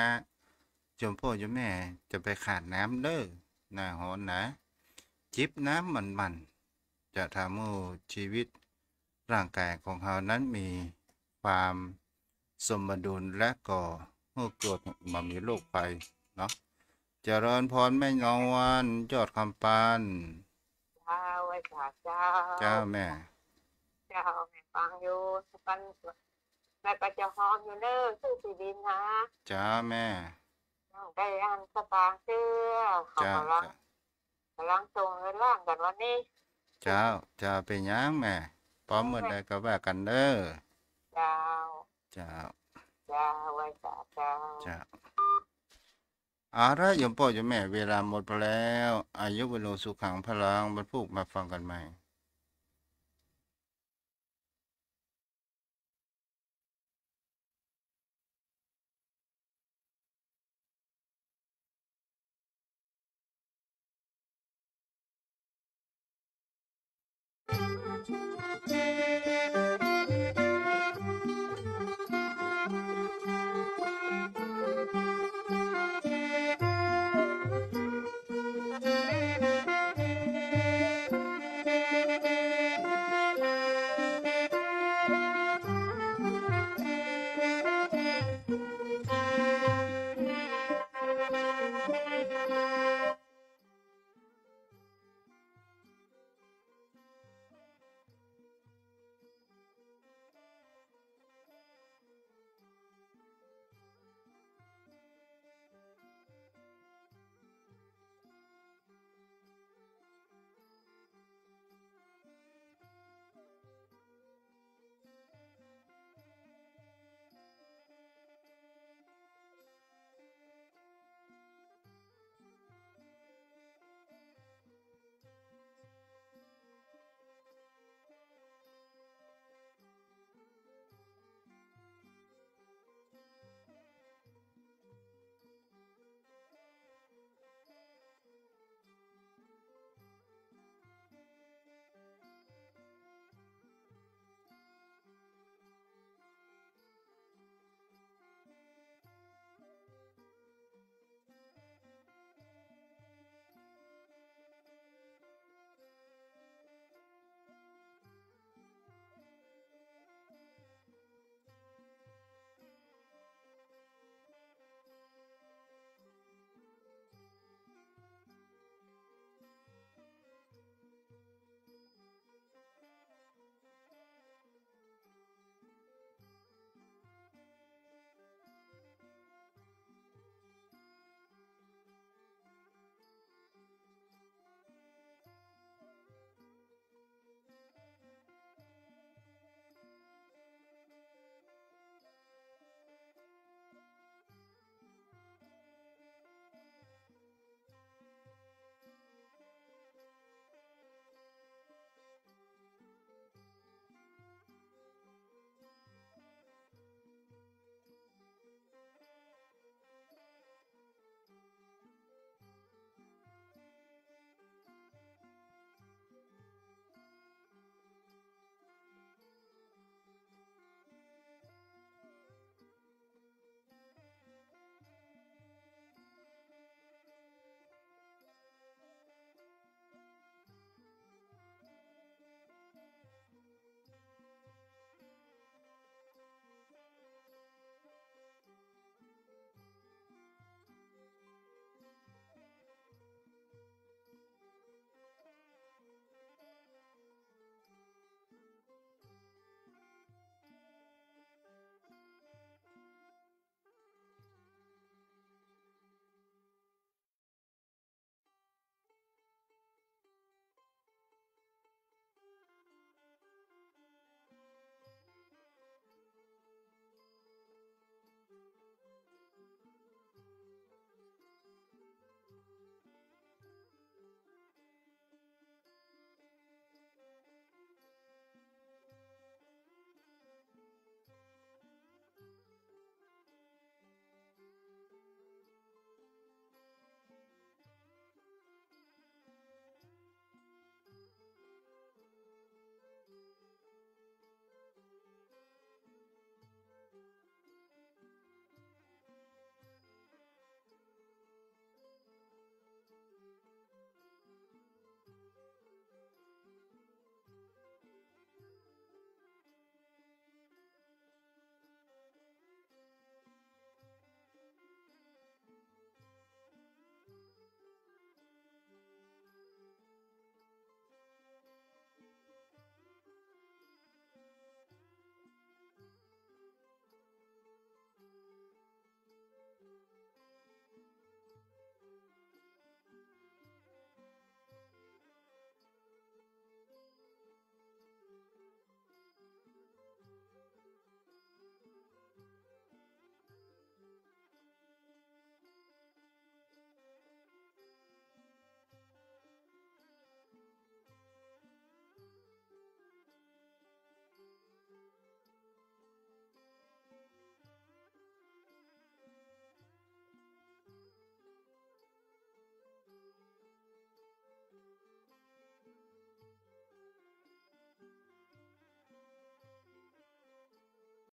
จมพ่อจมแม่จะไปขาดน้ำเด้อหน้าร้อนนะจิบน้ำมันจะทำให้ชีวิตร่างกายของเรานั้นมีความสมดุลและก่อให้เกิดมามีโรคภัยเนาะเจริญพรแม่นวันยอดคำปาน เจ้าไว้ค่ะเจ้า เจ้าแม่ เจ้าแม่ฟังอยู่สปันแม่ก็จะหอมอยู่เด้อชื่อสีดินนะ เจ้าแม่ ได้อันสตางค์เชื่อเขา เจ้าก ำลังส่งเงินล่างกันวันนี้ เจ้าจะเป็นหยังแม่พร้อมเมื่อใดก็ว่ากันเด้อ เจ้า เจ้า เจ้าไว้ค่ะเจ้า เจ้าเอาละโยมพ่อโยมแม่เวลาหมดไปแล้วอายุวโนสุขังพลังบรรพุกมาฟังกันใหม่